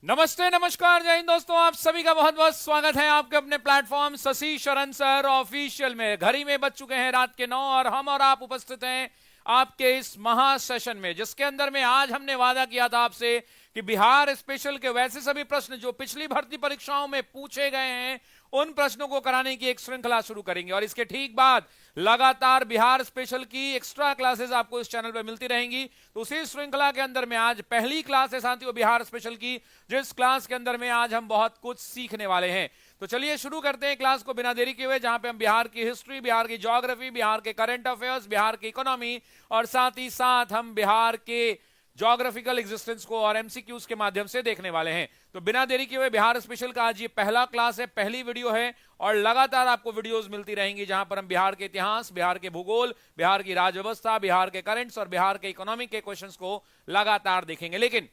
नमस्ते, नमस्कार, जय हिंद दोस्तों। आप सभी का बहुत बहुत स्वागत है आपके अपने प्लेटफॉर्म शशि शरण सर ऑफिशियल में। घड़ी में बज चुके हैं रात के 9 और हम और आप उपस्थित हैं आपके इस महा सेशन में, जिसके अंदर में आज हमने वादा किया था आपसे कि बिहार स्पेशल के वैसे सभी प्रश्न जो पिछली भर्ती परीक्षाओं में पूछे गए हैं उन प्रश्नों को कराने की एक श्रृंखला शुरू करेंगे। और इसके ठीक बाद लगातार बिहार स्पेशल की एक्स्ट्रा क्लासेस आपको इस चैनल पर मिलती रहेंगी। तो उसी श्रृंखला के अंदर में आज पहली क्लास है साथियों बिहार स्पेशल की, जिस क्लास के अंदर में आज हम बहुत कुछ सीखने वाले हैं। तो चलिए शुरू करते हैं क्लास को बिना देरी किए हुए, जहां पे हम बिहार की हिस्ट्री, बिहार की ज्योग्राफी, बिहार के करंट अफेयर्स, बिहार की इकोनॉमी और साथ ही साथ हम बिहार के ज्योग्राफिकल एग्जिस्टेंस को और एमसीक्यूज के माध्यम से देखने वाले हैं। तो बिना देरी किए हुए बिहार स्पेशल का आज ये पहला क्लास है, पहली वीडियो है और लगातार आपको वीडियोस मिलती रहेंगी जहां पर हम बिहार के इतिहास, बिहार के भूगोल, बिहार की राज्य व्यवस्था, बिहार के करंट्स और बिहार के इकोनॉमिक के क्वेश्चंस को लगातार देखेंगे। लेकिन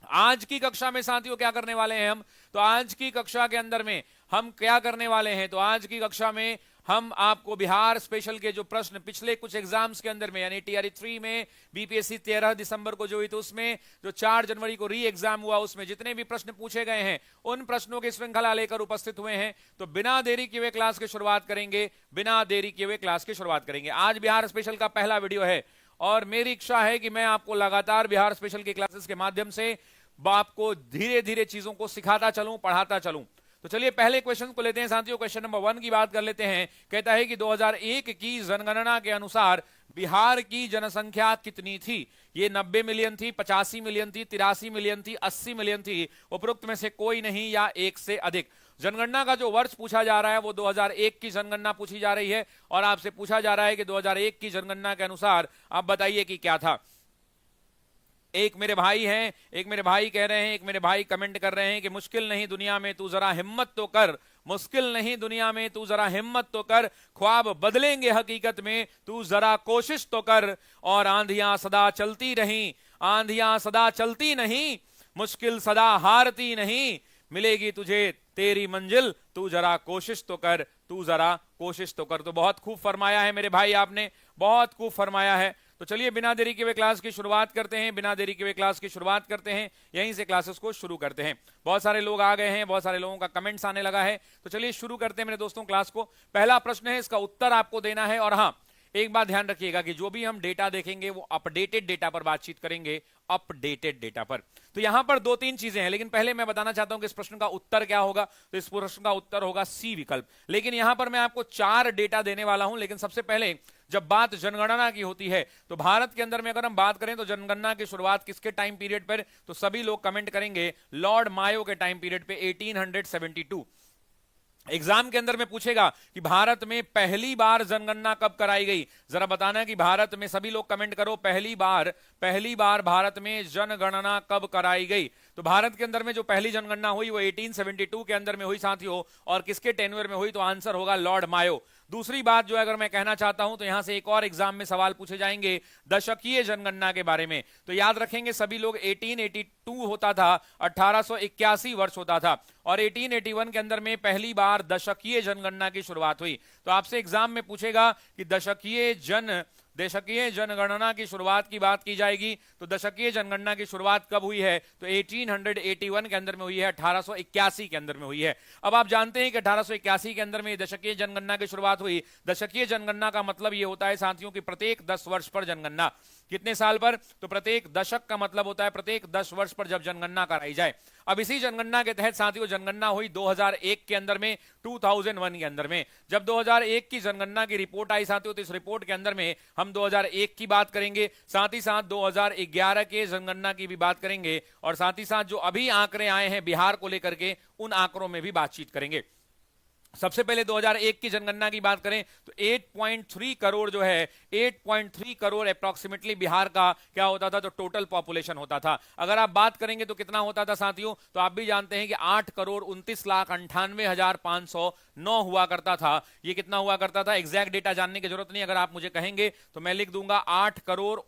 आज की कक्षा में साथियों क्या करने वाले हैं हम, तो आज की कक्षा के अंदर में हम क्या करने वाले हैं, तो आज की कक्षा में हम आपको बिहार स्पेशल के जो प्रश्न पिछले कुछ एग्जाम्स के अंदर में यानी टीआरई 3 में बीपीएससी 13 दिसंबर को जो हुई, तो उसमें जो 4 जनवरी को री एग्जाम हुआ उसमें जितने भी प्रश्न पूछे गए हैं उन प्रश्नों की श्रृंखला लेकर उपस्थित हुए हैं। तो बिना देरी किए हुए क्लास की शुरुआत करेंगे, बिना देरी किए हुए क्लास की शुरुआत करेंगे। आज बिहार स्पेशल का पहला वीडियो है और मेरी इच्छा है कि मैं आपको लगातार बिहार स्पेशल की क्लासेस के माध्यम से आपको धीरे धीरे चीजों को सिखाता चलूं, पढ़ाता चलूं। तो चलिए पहले क्वेश्चन को लेते हैं साथियों। क्वेश्चन नंबर 1 की बात कर लेते हैं। कहता है कि 2001 की जनगणना के अनुसार बिहार की जनसंख्या कितनी थी। ये 90 मिलियन थी, 85 मिलियन थी, 83 मिलियन थी, 80 मिलियन थी, उपरोक्त में से कोई नहीं या एक से अधिक। जनगणना का जो वर्ष पूछा जा रहा है वो 2001 की जनगणना पूछी जा रही है और आपसे पूछा जा रहा है कि 2001 की जनगणना के अनुसार आप बताइए कि क्या था। एक मेरे भाई हैं, एक मेरे भाई कह रहे हैं, एक मेरे भाई कमेंट कर रहे हैं कि मुश्किल नहीं दुनिया में तू जरा हिम्मत तो कर, मुश्किल नहीं दुनिया में तू जरा हिम्मत तो कर, ख्वाब बदलेंगे हकीकत में तू जरा कोशिश तो कर। और आंधियां सदा चलती रहीं, आंधियां सदा चलती नहीं, मुश्किल सदा हारती नहीं, मिलेगी तुझे तेरी मंजिल तू जरा कोशिश तो कर, तू जरा कोशिश तो कर। तो बहुत खूब फरमाया है मेरे भाई, आपने बहुत खूब फरमाया है। तो चलिए बिना देरी के हुए क्लास की शुरुआत करते हैं, बिना देरी के हुए क्लास की शुरुआत करते हैं, यहीं से क्लासेस को शुरू करते हैं। बहुत सारे लोग आ गए हैं, बहुत सारे लोगों का कमेंट्स आने लगा है। तो चलिए शुरू करते हैं मेरे दोस्तों क्लास को। पहला प्रश्न है, इसका उत्तर आपको देना है। और हाँ, एक बात ध्यान रखिएगा कि जो भी हम डेटा देखेंगे वो अपडेटेड डेटा पर बातचीत करेंगे, अपडेटेड डेटा पर। तो यहां पर 2-3 चीजें हैं, लेकिन पहले मैं बताना चाहता हूं कि इस प्रश्न का उत्तर क्या होगा। तो इस प्रश्न का उत्तर होगा सी विकल्प। लेकिन यहां पर मैं आपको 4 डेटा देने वाला हूं। लेकिन सबसे पहले जब बात जनगणना की होती है तो भारत के अंदर में अगर हम बात करें तो जनगणना की शुरुआत किसके टाइम पीरियड पर, तो सभी लोग कमेंट करेंगे लॉर्ड मायो के टाइम पीरियड पे 1872। एग्जाम के अंदर में पूछेगा कि भारत में पहली बार जनगणना कब कराई गई, जरा बताना कि भारत में, सभी लोग कमेंट करो, पहली बार भारत में जनगणना कब कराई गई। तो भारत के अंदर में जो पहली जनगणना हुई वो 1872 के अंदर में हुई साथियों, और किसके टेन्योर में हुई, तो आंसर होगा लॉर्ड मायो। दूसरी बात जो अगर मैं कहना चाहता हूं तो यहां से एक और एग्जाम में सवाल पूछे जाएंगे दशकीय जनगणना के बारे में। तो याद रखेंगे सभी लोग 1882 होता था, 1881 वर्ष होता था, और 1881 के अंदर में पहली बार दशकीय जनगणना की शुरुआत हुई। तो आपसे एग्जाम में पूछेगा कि दशकीय जनगणना की शुरुआत की बात की जाएगी, तो दशकीय जनगणना की शुरुआत कब हुई है, तो 1881 के अंदर में हुई है, 1881 के अंदर में हुई है। अब आप जानते हैं कि 1881 के अंदर में दशकीय जनगणना की शुरुआत हुई। दशकीय जनगणना का मतलब यह होता है साथियों कि प्रत्येक 10 वर्ष पर जनगणना। कितने साल पर, तो प्रत्येक दशक का मतलब होता है प्रत्येक 10 वर्ष पर जब जनगणना कराई जाए। अब इसी जनगणना के तहत साथियों जनगणना हुई 2001 के अंदर में, 2001 के अंदर में। जब 2001 की जनगणना की रिपोर्ट आई साथियों, तो इस रिपोर्ट के अंदर में हम 2001 की बात करेंगे, साथ ही साथ 2011 के जनगणना की भी बात करेंगे, और साथ ही साथ जो अभी आंकड़े आए हैं बिहार को लेकर के उन आंकड़ों में भी बातचीत करेंगे। सबसे पहले 2001 की जनगणना की बात करें तो 8.3 करोड़ जो है, 8.3 करोड़ अप्रॉक्सीमेटली बिहार का क्या होता था, तो टोटल पॉपुलेशन होता था। अगर आप बात करेंगे तो कितना होता था साथियों, तो आप भी जानते हैं कि 8,29,98,509 हुआ करता था। ये कितना हुआ करता था, एग्जैक्ट डेटा जानने की जरूरत नहीं, अगर आप मुझे कहेंगे तो मैं लिख दूंगा 8 करोड़,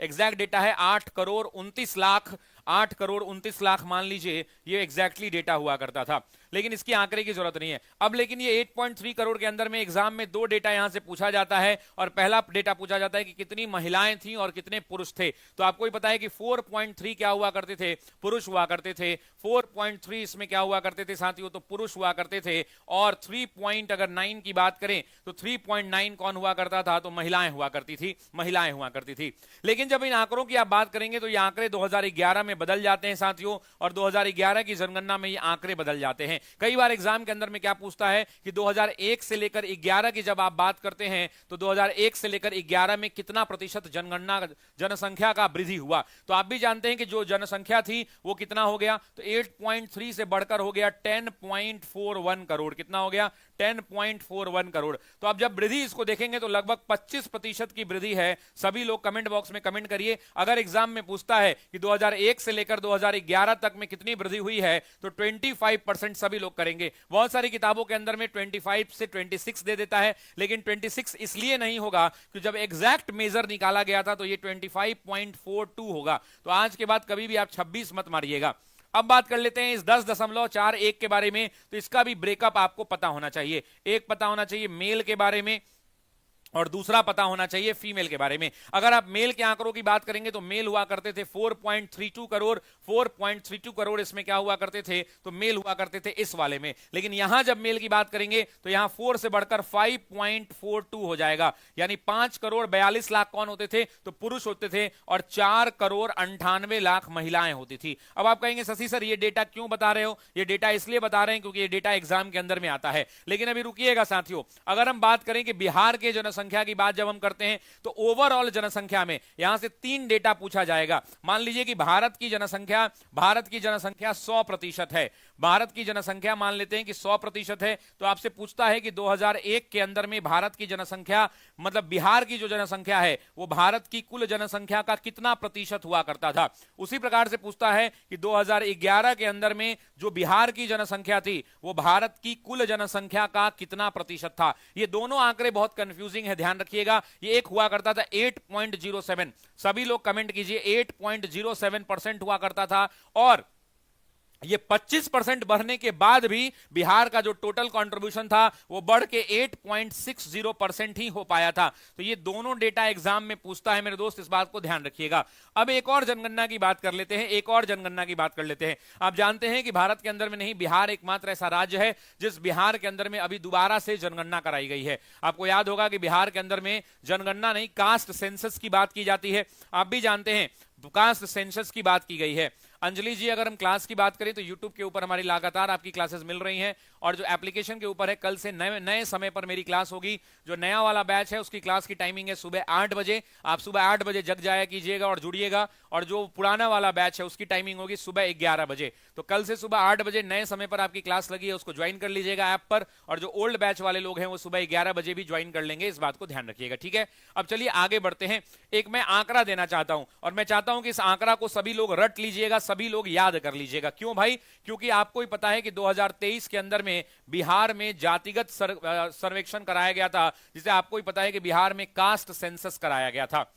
एग्जैक्ट डेटा है 8 करोड़ 29 लाख 8 करोड़ 29 लाख मान लीजिए, ये एग्जैक्टली डेटा हुआ करता था, लेकिन इसकी आंकड़े की जरूरत नहीं है अब। लेकिन ये 8.3 करोड़ के अंदर में एग्जाम में दो डेटा यहां से पूछा जाता है, और पहला डेटा पूछा जाता है कि कितनी महिलाएं थी और कितने पुरुष थे। तो आपको ही पता है कि 4.3 क्या हुआ करते थे, पुरुष हुआ करते थे। 4.3 इसमें क्या हुआ करते थे साथियों, तो पुरुष हुआ करते थे। और 3.9 की बात करें तो 3.9 कौन हुआ करता था, तो महिलाएं हुआ करती थी, महिलाएं हुआ करती थी। लेकिन जब इन आंकड़ों की आप बात करेंगे तो ये आंकड़े 2011 में बदल जाते हैं साथियों, और 2011 की जनगणना में ये आंकड़े बदल जाते हैं। कई बार एग्जाम के अंदर में क्या पूछता है कि 2001 से लेकर 11 की जब आप बात करते हैं तो 2001 से लेकर 11 में कितना प्रतिशत जनगणना जनसंख्या का वृद्धि हुआ। तो आप भी जानते हैं कि जो जनसंख्या थी वो कितना हो गया, तो 8.3 से बढ़कर हो गया 10.41 करोड़। कितना हो गया, 10.41 करोड़। तो अब जब वृद्धि इसको देखेंगे तो लगभग 25% की वृद्धि है। सभी लोग कमेंट बॉक्स में कमेंट करिए। अगर एग्जाम में पूछता है कि 2001 से लेकर 2011 तक में कितनी वृद्धि हुई है तो 25% सभी लोग करेंगे। बहुत सारी किताबों के अंदर में 25 से 26 दे देता है, लेकिन 26 इसलिए नहीं होगा कि जब एग्जैक्ट मेजर निकाला गया था तो ये 25.42 होगा। तो आज के बाद कभी भी आप 26 मत मारिएगा। अब बात कर लेते हैं इस 10.41 के बारे में। तो इसका भी ब्रेकअप आपको पता होना चाहिए। एक पता होना चाहिए मेल के बारे में, और दूसरा पता होना चाहिए फीमेल के बारे में। अगर आप मेल के आंकड़ों की बात करेंगे तो मेल हुआ करते थे 4.32 करोड़। 4.32 करोड़ इसमें क्या हुआ करते थे, तो मेल हुआ करते थे इस वाले में। लेकिन यहां जब मेल की बात करेंगे तो यहां 4 से बढ़कर 5.42 हो जाएगा, यानी 5 करोड़ 42 लाख कौन होते थे, तो पुरुष होते थे, और 4 करोड़ 98 लाख महिलाएं होती थी। अब आप कहेंगे शशि सर ये डेटा क्यों बता रहे हो, ये डेटा इसलिए बता रहे हैं क्योंकि ये डेटा एग्जाम के अंदर में आता है। लेकिन अभी रुकिएगा साथियों, अगर हम बात करें कि बिहार के जनसंख्या की बात जब हम करते हैं तो ओवरऑल जनसंख्या में यहां से 3 डेटा पूछा जाएगा। मान लीजिए कि भारत की जनसंख्या 100% है। भारत की जनसंख्या मान लेते हैं कि 100% है। तो आपसे पूछता है कि 2001 के अंदर में भारत की जनसंख्या, मतलब बिहार की जो जनसंख्या है वो भारत की कुल जनसंख्या का कितना प्रतिशत हुआ करता था। उसी प्रकार से पूछता है कि 2011 के अंदर में जो बिहार की जनसंख्या थी वो भारत की कुल जनसंख्या का कितना प्रतिशत था। ये दोनों आंकड़े बहुत कंफ्यूजिंग है, ध्यान रखिएगा। ये एक हुआ करता था 8.07, सभी लोग कमेंट कीजिए, 8.07% हुआ करता था। और ये 25% बढ़ने के बाद भी बिहार का जो टोटल कंट्रीब्यूशन था वो बढ़ के 8.60% ही हो पाया था। तो ये दोनों डेटा एग्जाम में पूछता है मेरे दोस्त, इस बात को ध्यान रखिएगा। अब एक और जनगणना की बात कर लेते हैं, आप जानते हैं कि भारत के अंदर में नहीं, बिहार एकमात्र ऐसा राज्य है जिस बिहार के अंदर में अभी दोबारा से जनगणना कराई गई है। आपको याद होगा कि बिहार के अंदर में जनगणना नहीं, कास्ट सेंसस की बात की जाती है। आप भी जानते हैं कास्ट सेंसस की बात की गई है। अंजलि जी, अगर हम क्लास की बात करें तो YouTube के ऊपर हमारी लगातार आपकी क्लासेस मिल रही हैं, और जो एप्लीकेशन के ऊपर है कल से नए समय पर मेरी क्लास होगी। जो नया वाला बैच है उसकी क्लास की टाइमिंग है सुबह 8 बजे। आप सुबह 8 बजे जग जाया कीजिएगा और जुड़िएगा। और जो पुराना वाला बैच है उसकी टाइमिंग होगी सुबह 11 बजे। तो कल से सुबह 8 बजे नए समय पर आपकी क्लास लगी है, उसको ज्वाइन कर लीजिएगा ऐप पर। और जो ओल्ड बैच वाले लोग हैं वो सुबह 11 बजे भी ज्वाइन कर लेंगे, इस बात को ध्यान रखिएगा, ठीक है। अब चलिए आगे बढ़ते हैं। एक मैं आंकड़ा देना चाहता हूं, और मैं चाहता हूं कि इस आंकड़ा को सभी लोग रट लीजिएगा, सभी लोग याद कर लीजिएगा। क्यों भाई, क्योंकि आपको ही पता है कि 2023 के अंदर में बिहार में जातिगत सर्वेक्षण कराया गया था, जिसे आपको ही पता है कि बिहार में कास्ट सेंसस कराया गया था,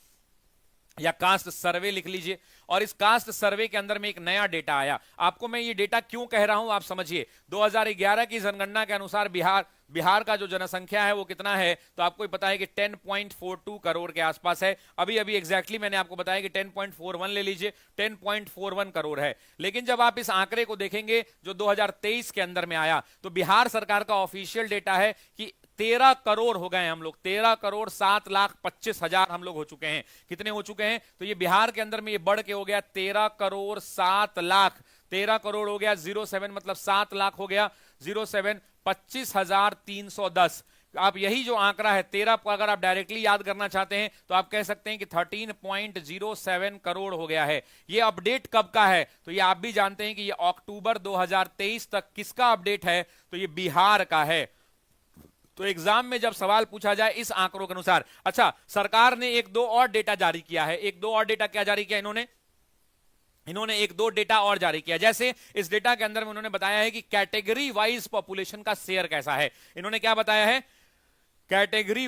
या कास्ट सर्वे लिख लीजिए। और इस कास्ट सर्वे के अंदर में एक नया डेटा आया। आपको मैं ये डेटा क्यों कह रहा हूं आप समझिए। 2011 की जनगणना के अनुसार बिहार का जो जनसंख्या है वो कितना है, तो आपको पता है कि 10.42 करोड़ के आसपास है। अभी एग्जैक्टली मैंने आपको बताया कि 10.41 ले लीजिए, 10.41 करोड़ है। लेकिन जब आप इस आंकड़े को देखेंगे जो 2023 के अंदर में आया, तो बिहार सरकार का ऑफिशियल डेटा है कि 13 करोड़ हो गए हम लोग, 13 करोड़ 7,25,000 हम लोग हो चुके हैं। कितने हो चुके हैं, तो ये बिहार के अंदर में ये बढ़ के हो गया 13 करोड़ 7 लाख। 13 करोड़ हो गया 07 मतलब 7 लाख हो गया, 07 25,310। आप यही जो आंकड़ा है 13 को अगर आप डायरेक्टली याद करना चाहते हैं तो आप कह सकते हैं कि 13.07 करोड़ हो गया है। ये अपडेट कब का है, तो ये आप भी जानते हैं कि ये अक्टूबर 2023 तक किसका अपडेट है, तो ये बिहार का है। तो एग्जाम में जब सवाल पूछा जाए इस आंकड़ों के अनुसार। अच्छा, सरकार ने एक दो और डेटा जारी किया है। एक दो और डेटा क्या जारी किया इन्होंने एक दो डेटा और जारी किया। जैसे इस डेटा के अंदर में उन्होंने बताया है कि कैटेगरी वाइज पॉपुलेशन का शेयर कैसा है। इन्होंने क्या बताया है, कैटेगरी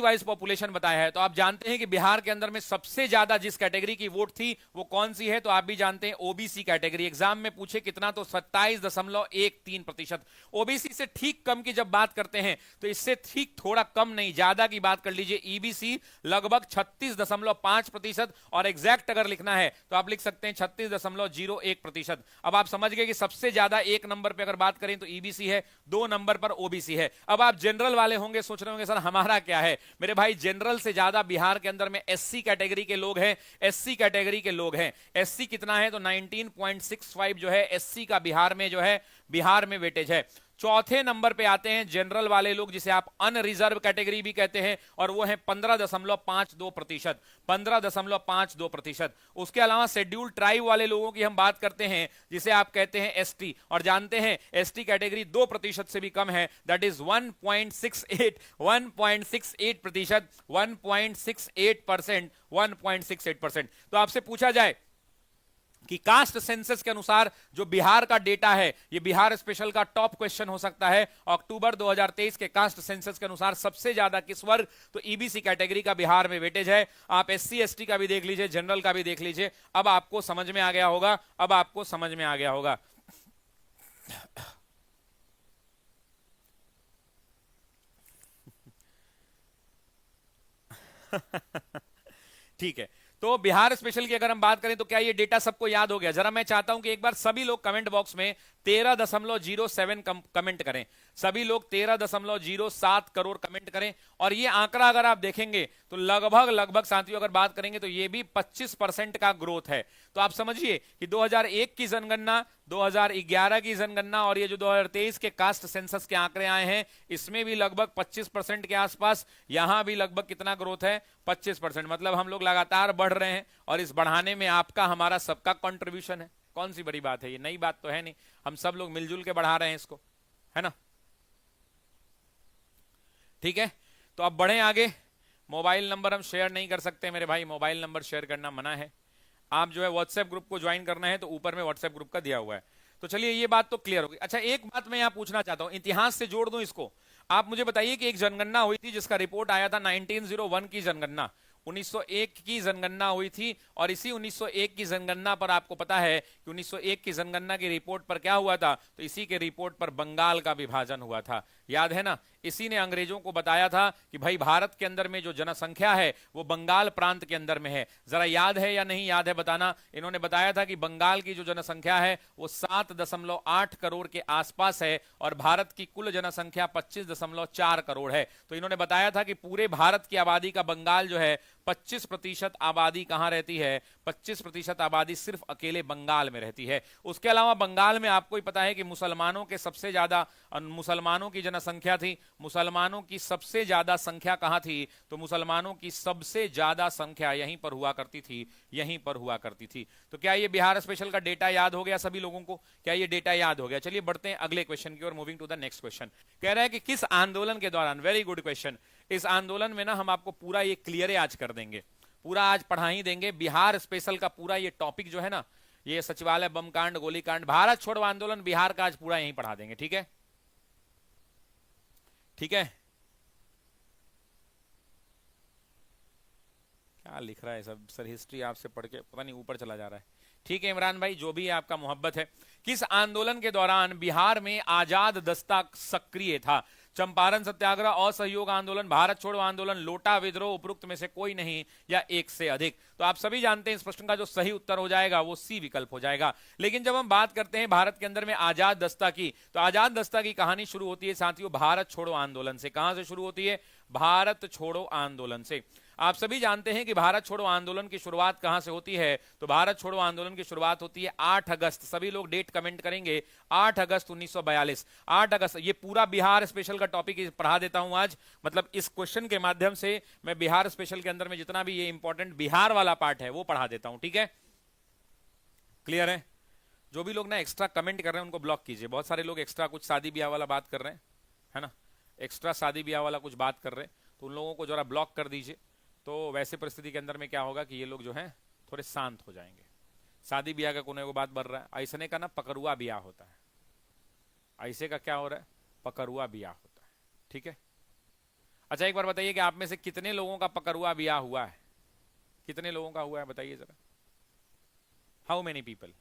वाइज पॉपुलेशन बताया है। तो आप जानते हैं कि बिहार के अंदर में सबसे ज्यादा जिस कैटेगरी की वोट थी वो कौन सी है, तो आप भी जानते हैं ओबीसी कैटेगरी। एग्जाम में पूछे कितना, तो 27.13%। ओबीसी से ठीक कम की जब बात करते हैं तो इससे ठीक थोड़ा कम नहीं, ज्यादा की बात कर लीजिए, ईबीसी लगभग 36.5%। और एग्जैक्ट अगर लिखना है तो आप लिख सकते हैं 36.01%। अब आप समझ गए कि सबसे ज्यादा एक नंबर पर अगर बात करें तो ईबीसी है, 2 नंबर पर ओबीसी है। अब आप जनरल वाले होंगे, सोच रहे होंगे सर हमारा क्या है। मेरे भाई जनरल से ज्यादा बिहार के अंदर में एससी कैटेगरी के लोग हैं, एससी कैटेगरी के लोग हैं। एससी कितना है, तो 19.65 जो है एससी का बिहार में जो है, बिहार में वेटेज है। चौथे नंबर पे आते हैं जनरल वाले लोग, जिसे आप अनरिजर्व कैटेगरी भी कहते हैं, और वो है 15.52%। 15.52%। उसके अलावा शेड्यूल्ड ट्राइब वाले लोगों की हम बात करते हैं, जिसे आप कहते हैं एसटी, और जानते हैं एसटी कैटेगरी 2% से भी कम है, दैट इज 1.68%। 1.68%। 1.68%। तो आपसे पूछा जाए कि कास्ट सेंसस के अनुसार जो बिहार का डेटा है, ये बिहार स्पेशल का टॉप क्वेश्चन हो सकता है। अक्टूबर 2023 के कास्ट सेंसस के अनुसार सबसे ज्यादा किस वर्ग, तो ईबीसी कैटेगरी का बिहार में वेटेज है। आप एससी एसटी का भी देख लीजिए, जनरल का भी देख लीजिए। अब आपको समझ में आ गया होगा, अब आपको समझ में आ गया होगा। ठीक है, तो बिहार स्पेशल की अगर हम बात करें तो क्या ये डेटा सबको याद हो गया? जरा मैं चाहता हूं कि एक बार सभी लोग कमेंट बॉक्स में 13.07 कमेंट करें। सभी लोग 13.07 करोड़ कमेंट करें। और ये आंकड़ा अगर आप देखेंगे तो लगभग साथियों अगर बात करेंगे तो ये भी 25% का ग्रोथ है। तो आप समझिए कि 2001 की जनगणना, 2011 की जनगणना और ये जो 2023 के कास्ट सेंसस के आंकड़े आए हैं, इसमें भी लगभग 25% के आसपास, यहां भी लगभग कितना ग्रोथ है, 25%। मतलब हम लोग लगातार बढ़ रहे हैं, और इस बढ़ाने में आपका हमारा सबका कंट्रीब्यूशन है। कौन सी बड़ी बात है, ये नई बात तो है नहीं, हम सब लोग मिलजुल के बढ़ा रहे हैं इसको, है ना। ठीक है, तो अब बढ़े आगे। मोबाइल नंबर हम शेयर नहीं कर सकते मेरे भाई, मोबाइल नंबर शेयर करना मना है। आप जो है व्हाट्सएप ग्रुप को ज्वाइन करना है तो ऊपर में व्हाट्सएप ग्रुप का दिया हुआ है। तो चलिए ये बात तो क्लियर होगी। अच्छा, एक बात मैं यहां पूछना चाहता हूं, इतिहास से जोड़ दूं इसको। आप मुझे बताइए कि एक जनगणना हुई थी जिसका रिपोर्ट आया था 1901 की जनगणना, 1901 की जनगणना हुई थी। और इसी 1901 की जनगणना पर आपको पता है कि 1901 की जनगणना की रिपोर्ट पर क्या हुआ था, तो इसी के रिपोर्ट पर बंगाल का विभाजन हुआ था, याद है ना। इसी ने अंग्रेजों को बताया था कि भाई भारत के अंदर में जो जनसंख्या है वो बंगाल प्रांत के अंदर में है। जरा याद है या नहीं याद है बताना। इन्होंने बताया था कि बंगाल की जो जनसंख्या है वो 7.8 करोड़ के आसपास है, और भारत की कुल जनसंख्या 25.4 करोड़ है। तो इन्होंने बताया था कि पूरे भारत की आबादी का बंगाल जो है 25% आबादी कहां रहती है, 25% आबादी सिर्फ अकेले बंगाल में रहती है। उसके अलावा बंगाल में आपको ही पता है कि मुसलमानों के सबसे ज्यादा, मुसलमानों की जनसंख्या थी। मुसलमानों की सबसे ज्यादा संख्या कहां थी, तो मुसलमानों की सबसे ज्यादा संख्या यहीं पर हुआ करती थी, यहीं पर हुआ करती थी। तो क्या ये बिहार स्पेशल का डेटा याद हो गया सभी लोगों को? क्या ये डेटा याद हो गया? चलिए बढ़ते हैं अगले क्वेश्चन की ओर, moving to the next question. कह रहा है कि किस आंदोलन के दौरान, वेरी गुड क्वेश्चन, इस आंदोलन में ना हम आपको पूरा ये क्लियर आज कर देंगे, पूरा आज पढ़ा ही देंगे। बिहार स्पेशल का पूरा ये टॉपिक जो है ना, ये सचिवालय बम कांड, गोलीकांड, भारत छोड़ो आंदोलन, बिहार का आज पूरा यहीं पढ़ा देंगे। ठीक है, ठीक है। क्या लिख रहा है सब सर, हिस्ट्री आपसे पढ़ के पता नहीं ऊपर चला जा रहा है। ठीक है इमरान भाई, जो भी है आपका मोहब्बत है। किस आंदोलन के दौरान बिहार में आजाद दस्ता सक्रिय था? चंपारण सत्याग्रह, असहयोग आंदोलन, भारत छोड़ो आंदोलन, लोटा विद्रोह, उपरोक्त में से कोई नहीं, या एक से अधिक। तो आप सभी जानते हैं इस प्रश्न का जो सही उत्तर हो जाएगा वो सी विकल्प हो जाएगा। लेकिन जब हम बात करते हैं भारत के अंदर में आजाद दस्ता की, तो आजाद दस्ता की कहानी शुरू होती है साथियों भारत छोड़ो आंदोलन से। कहां से शुरू होती है? भारत छोड़ो आंदोलन से। आप सभी जानते हैं कि भारत छोड़ो आंदोलन की शुरुआत कहां से होती है, तो भारत छोड़ो आंदोलन की शुरुआत होती है 8 अगस्त। सभी लोग डेट कमेंट करेंगे, 8 अगस्त 1942। 8 अगस्त। ये पूरा बिहार स्पेशल का टॉपिक पढ़ा देता हूं आज, मतलब इस क्वेश्चन के माध्यम से मैं बिहार स्पेशल के अंदर में जितना भी ये इंपॉर्टेंट बिहार वाला पार्ट है वो पढ़ा देता हूं। ठीक है, क्लियर है? जो भी लोग ना एक्स्ट्रा कमेंट कर रहे हैं उनको ब्लॉक कीजिए। बहुत सारे लोग एक्स्ट्रा कुछ शादी ब्याह वाला बात कर रहे हैं, है ना, एक्स्ट्रा शादी ब्याह वाला कुछ बात कर रहे हैं, तो उन लोगों को जरा ब्लॉक कर दीजिए। तो वैसे परिस्थिति के अंदर में क्या होगा कि ये लोग जो हैं थोड़े शांत हो जाएंगे। शादी ब्याह का कोने को बात बढ़ रहा है, ऐसने का ना पकड़ुआ ब्याह होता है, ऐसे का क्या हो रहा है, पकड़ुआ ब्याह होता है। ठीक है, अच्छा एक बार बताइए कि आप में से कितने लोगों का पकड़ुआ ब्याह हुआ है? कितने लोगों का हुआ है बताइए जरा। How many people?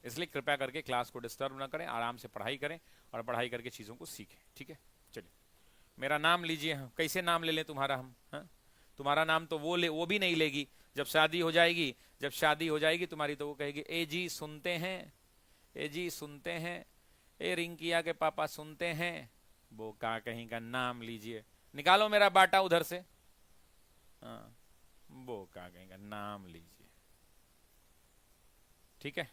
इसलिए कृपया करके क्लास को डिस्टर्ब ना करें, आराम से पढ़ाई करें और पढ़ाई करके चीजों को सीखें, ठीक है? चलिए मेरा नाम लीजिए। हम कैसे नाम ले लें तुम्हारा हम? हाँ, तुम्हारा नाम तो वो भी नहीं लेगी जब शादी हो जाएगी। जब शादी हो जाएगी तुम्हारी तो वो कहेगी ए जी सुनते हैं, ए जी सुनते हैं, ए रिंकिया के पापा सुनते हैं। वो का कहीं का नाम लीजिए, निकालो मेरा बाटा उधर से। हाँ, वो का कहीं का नाम लीजिए, ठीक है?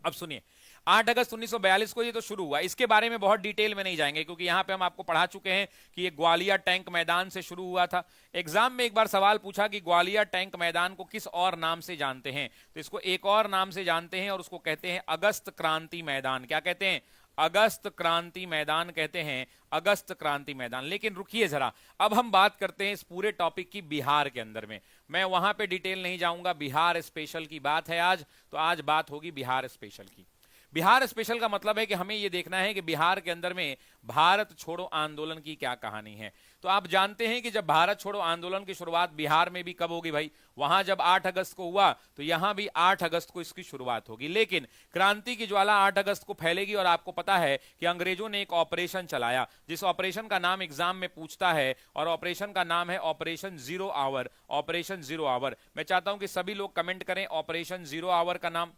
अब सुनिए, 8 अगस्त 1942 को ये तो शुरू हुआ। इसके बारे में बहुत डिटेल में नहीं जाएंगे क्योंकि यहां पे हम आपको पढ़ा चुके हैं कि ये ग्वालियर टैंक मैदान से शुरू हुआ था। एग्जाम में एक बार सवाल पूछा कि ग्वालियर टैंक मैदान को किस और नाम से जानते हैं, तो इसको एक और नाम से जानते हैं और उसको कहते हैं अगस्त क्रांति मैदान। क्या कहते हैं? अगस्त क्रांति मैदान कहते हैं, अगस्त क्रांति मैदान। लेकिन रुकिए जरा, अब हम बात करते हैं इस पूरे टॉपिक की बिहार के अंदर में। मैं वहां पे डिटेल नहीं जाऊंगा, बिहार स्पेशल की बात है आज, तो आज बात होगी बिहार स्पेशल की। बिहार स्पेशल का मतलब है कि हमें यह देखना है कि बिहार के अंदर में भारत छोड़ो आंदोलन की क्या कहानी है। तो आप जानते हैं कि जब भारत छोड़ो आंदोलन की शुरुआत बिहार में भी कब होगी भाई? वहां जब 8 अगस्त को हुआ तो यहां भी 8 अगस्त को इसकी शुरुआत होगी। लेकिन क्रांति की ज्वाला 8 अगस्त को फैलेगी और आपको पता है कि अंग्रेजों ने एक ऑपरेशन चलाया, जिस ऑपरेशन का नाम एग्जाम में पूछता है, और ऑपरेशन का नाम है operation zero hour. Operation zero hour, मैं चाहता हूं कि सभी लोग कमेंट करें ऑपरेशन जीरो आवर का नाम।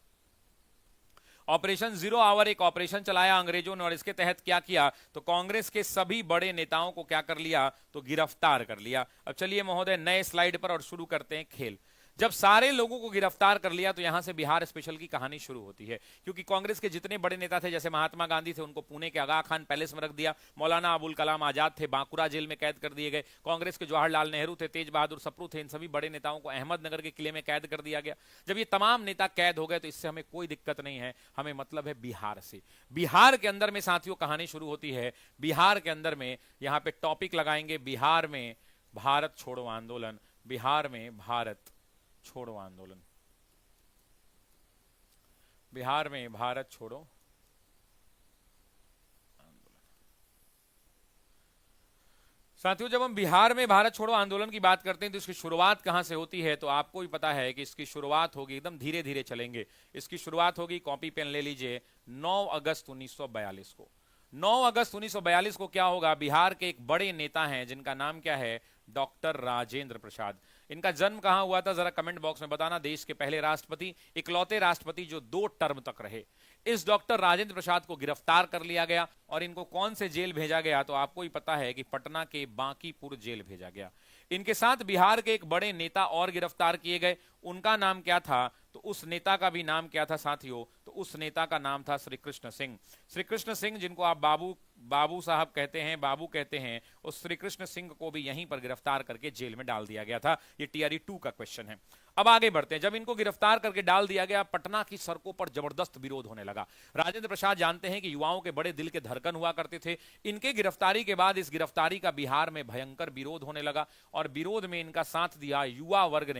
ऑपरेशन जीरो आवर एक ऑपरेशन चलाया अंग्रेजों ने, और इसके तहत क्या किया तो कांग्रेस के सभी बड़े नेताओं को क्या कर लिया तो गिरफ्तार कर लिया। अब चलिए महोदय नए स्लाइड पर और शुरू करते हैं खेल। जब सारे लोगों को गिरफ्तार कर लिया तो यहां से बिहार स्पेशल की कहानी शुरू होती है, क्योंकि कांग्रेस के जितने बड़े नेता थे, जैसे महात्मा गांधी थे, उनको पुणे के आगा खान पैलेस में रख दिया। मौलाना अबुल कलाम आजाद थे, बांकुरा जेल में कैद कर दिए गए। कांग्रेस के जवाहरलाल नेहरू थे, तेज बहादुर सप्रू थे, इन सभी बड़े नेताओं को अहमदनगर के किले में कैद कर दिया गया। जब ये तमाम नेता कैद हो गए तो इससे हमें कोई दिक्कत नहीं है, हमें मतलब है बिहार से। बिहार के अंदर में साथियों कहानी शुरू होती है। बिहार के अंदर में यहां पे टॉपिक लगाएंगे, बिहार में भारत छोड़ो आंदोलन। बिहार में भारत छोड़ो आंदोलन, बिहार में भारत छोड़ो आंदोलन। साथियों जब हम बिहार में भारत छोड़ो आंदोलन की बात करते हैं तो इसकी शुरुआत कहां से होती है, तो आपको भी पता है कि इसकी शुरुआत होगी, एकदम धीरे धीरे चलेंगे, इसकी शुरुआत होगी, कॉपी पेन ले लीजिए, 9 अगस्त 1942 को। 9 अगस्त 1942 को क्या होगा, बिहार के एक बड़े नेता हैं जिनका नाम क्या है, डॉक्टर राजेंद्र प्रसाद। इनका जन्म कहां हुआ था जरा कमेंट बॉक्स में बताना। देश के पहले राष्ट्रपति, इकलौते राष्ट्रपति जो 2 टर्म तक रहे। इस डॉक्टर राजेंद्र प्रसाद को गिरफ्तार कर लिया गया और इनको कौन से जेल भेजा गया, तो आपको ही पता है कि पटना के बांकीपुर जेल भेजा गया। इनके साथ बिहार के एक बड़े नेता और गिरफ्तार किए गए, उनका नाम क्या था, तो उस नेता का भी नाम क्या था साथियों, तो उस नेता का नाम था श्री कृष्ण सिंह। श्री कृष्ण सिंह जिनको आप बाबू साहब कहते हैं, बाबू कहते हैं, उस श्री कृष्ण सिंह को भी यहीं पर गिरफ्तार करके जेल में डाल दिया गया था। ये टीआरई 2 का क्वेश्चन है। अब आगे बढ़ते हैं। जब इनको गिरफ्तार करके डाल दिया गया, पटना की सड़कों पर जबरदस्त विरोध होने लगा। राजेंद्र प्रसाद जानते हैं कि युवाओं के बड़े दिल के धड़कन हुआ करते थे। इनके गिरफ्तारी के बाद इस गिरफ्तारी का बिहार में भयंकर विरोध होने लगा और विरोध में इनका साथ दिया युवा वर्ग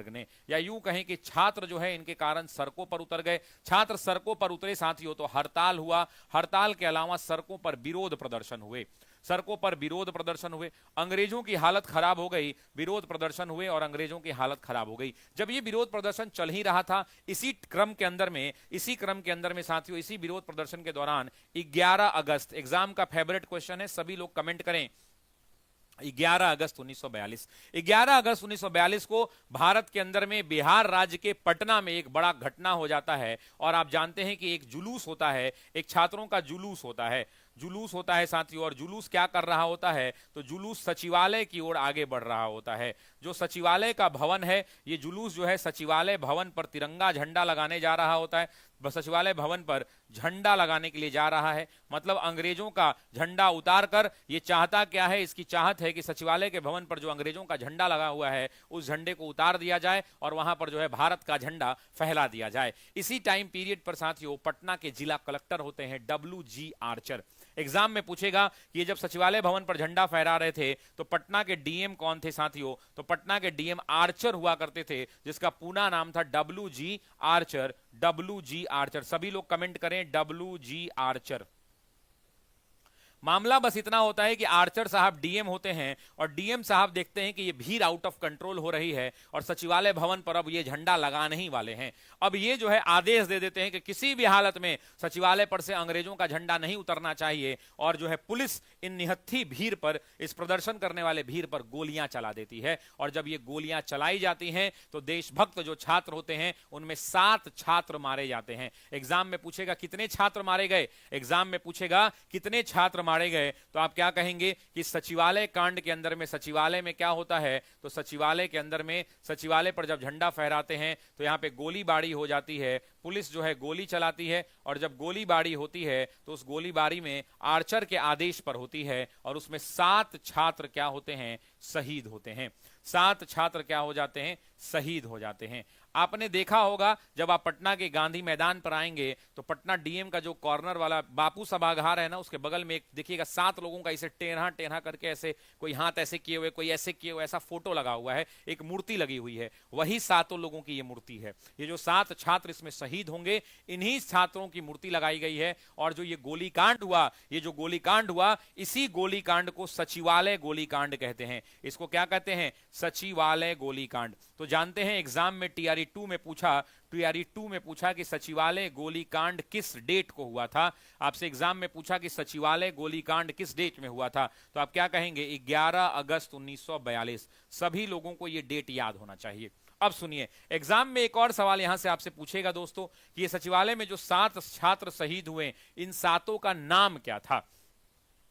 ने, या यूं कहें कि छात्र जो है इनके कारण सड़कों पर उतर गए। छात्र सड़कों पर उतरे साथियों तो हड़ताल हुआ, हड़ताल के अलावा सड़कों पर विरोध प्रदर्शन हुए, सड़कों पर विरोध प्रदर्शन हुए। अंग्रेजों की हालत खराब हो गई, विरोध प्रदर्शन हुए और अंग्रेजों की हालत खराब हो गई। जब ये विरोध प्रदर्शन चल ही रहा था, इसी क्रम के अंदर में साथियों, इसी विरोध प्रदर्शन के दौरान 11 अगस्त, एग्जाम का फेवरेट क्वेश्चन है, सभी लोग कमेंट करें, 11 अगस्त 1942। 11 अगस्त 1942 को भारत के अंदर में बिहार राज्य के पटना में एक बड़ा घटना हो जाता है। और आप जानते हैं कि एक जुलूस होता है, एक छात्रों का जुलूस होता है साथियों। और जुलूस क्या कर रहा होता है, तो जुलूस सचिवालय की ओर आगे बढ़ रहा होता है। जो सचिवालय का भवन है, ये जुलूस जो है सचिवालय भवन पर तिरंगा झंडा लगाने जा रहा होता है। सचिवालय भवन पर झंडा लगाने के लिए जा रहा है, मतलब अंग्रेजों का झंडा उतार कर ये चाहता क्या है, इसकी चाहत है कि सचिवालय के भवन पर जो अंग्रेजों का झंडा लगा हुआ है उस झंडे को उतार दिया जाए और वहां पर जो है भारत का झंडा फहरा दिया जाए। इसी टाइम पीरियड पर साथियों पटना के जिला कलेक्टर होते हैं WG आर्चर। एग्जाम में पूछेगा कि ये जब सचिवालय भवन पर झंडा फहरा रहे थे तो पटना के डीएम कौन थे साथियों, तो पटना के डीएम आर्चर हुआ करते थे, जिसका पूरा नाम था WG आर्चर। WG आर्चर, सभी लोग कमेंट करें WG आर्चर। मामला बस इतना होता है कि आर्चर साहब डीएम होते हैं और डीएम साहब देखते हैं कि ये भीड़ आउट ऑफ कंट्रोल हो रही है और सचिवालय भवन पर अब ये झंडा लगाने ही वाले हैं। अब ये जो है आदेश दे देते हैं कि किसी भी हालत में सचिवालय पर से अंग्रेजों का झंडा नहीं उतरना चाहिए और जो है पुलिस इन निहत्थी भीड़ पर, इस प्रदर्शन करने वाले भीड़ पर गोलियां चला देती है। और जब ये गोलियां चलाई जाती हैं तो देशभक्त जो छात्र होते हैं उनमें 7 छात्र मारे जाते हैं। एग्जाम में पूछेगा कितने छात्र मारे गए, एग्जाम में पूछेगा कितने छात्र मारे गए, तो आप क्या कहेंगे कि सचिवालय कांड के अंदर में, सचिवालय में क्या होता है, तो सचिवालय के अंदर में, सचिवालय पर जब झंडा फहराते हैं तो यहां पे गोलीबारी हो जाती है, पुलिस जो है गोली चलाती है और जब गोलीबारी होती है तो उस गोलीबारी में आर्चर के आदेश पर होती है और उसमें 7 छात्र क्या होते हैं, शहीद होते हैं। 7 छात्र क्या हो जाते हैं, शहीद हो जाते हैं। आपने देखा होगा जब आप पटना के गांधी मैदान पर आएंगे तो पटना डीएम का जो कॉर्नर वाला बापू सभागार है ना, उसके बगल में एक देखिएगा 7 लोगों का इसे टेढ़ा टेढ़ा करके ऐसे, कोई हाथ ऐसे किए हुए, कोई ऐसे किए हुए, ऐसा फोटो लगा हुआ है, एक मूर्ति लगी हुई है, वही 7 लोगों की ये मूर्ति है। ये जो 7 छात्र इसमें शहीद होंगे, इन्हीं छात्रों की मूर्ति लगाई गई है। और जो ये गोलीकांड हुआ, ये जो गोलीकांड हुआ, इसी गोलीकांड को सचिवालय गोलीकांड कहते हैं। इसको क्या कहते हैं, सचिवालय गोलीकांड। तो जानते हैं एग्जाम में टीआरई 2 में पूछा कि सचिवालय गोलीकांड किस डेट को हुआ था। आपसे एग्जाम में पूछा कि सचिवालय गोलीकांड किस डेट में हुआ था, तो आप क्या कहेंगे, 11 अगस्त 1942। सभी लोगों को यह डेट याद होना चाहिए। अब सुनिए, एग्जाम में एक और सवाल यहां से आपसे पूछेगा दोस्तों कि ये सचिवालय में जो 7 छात्र शहीद हुए, इन 7 का नाम क्या था।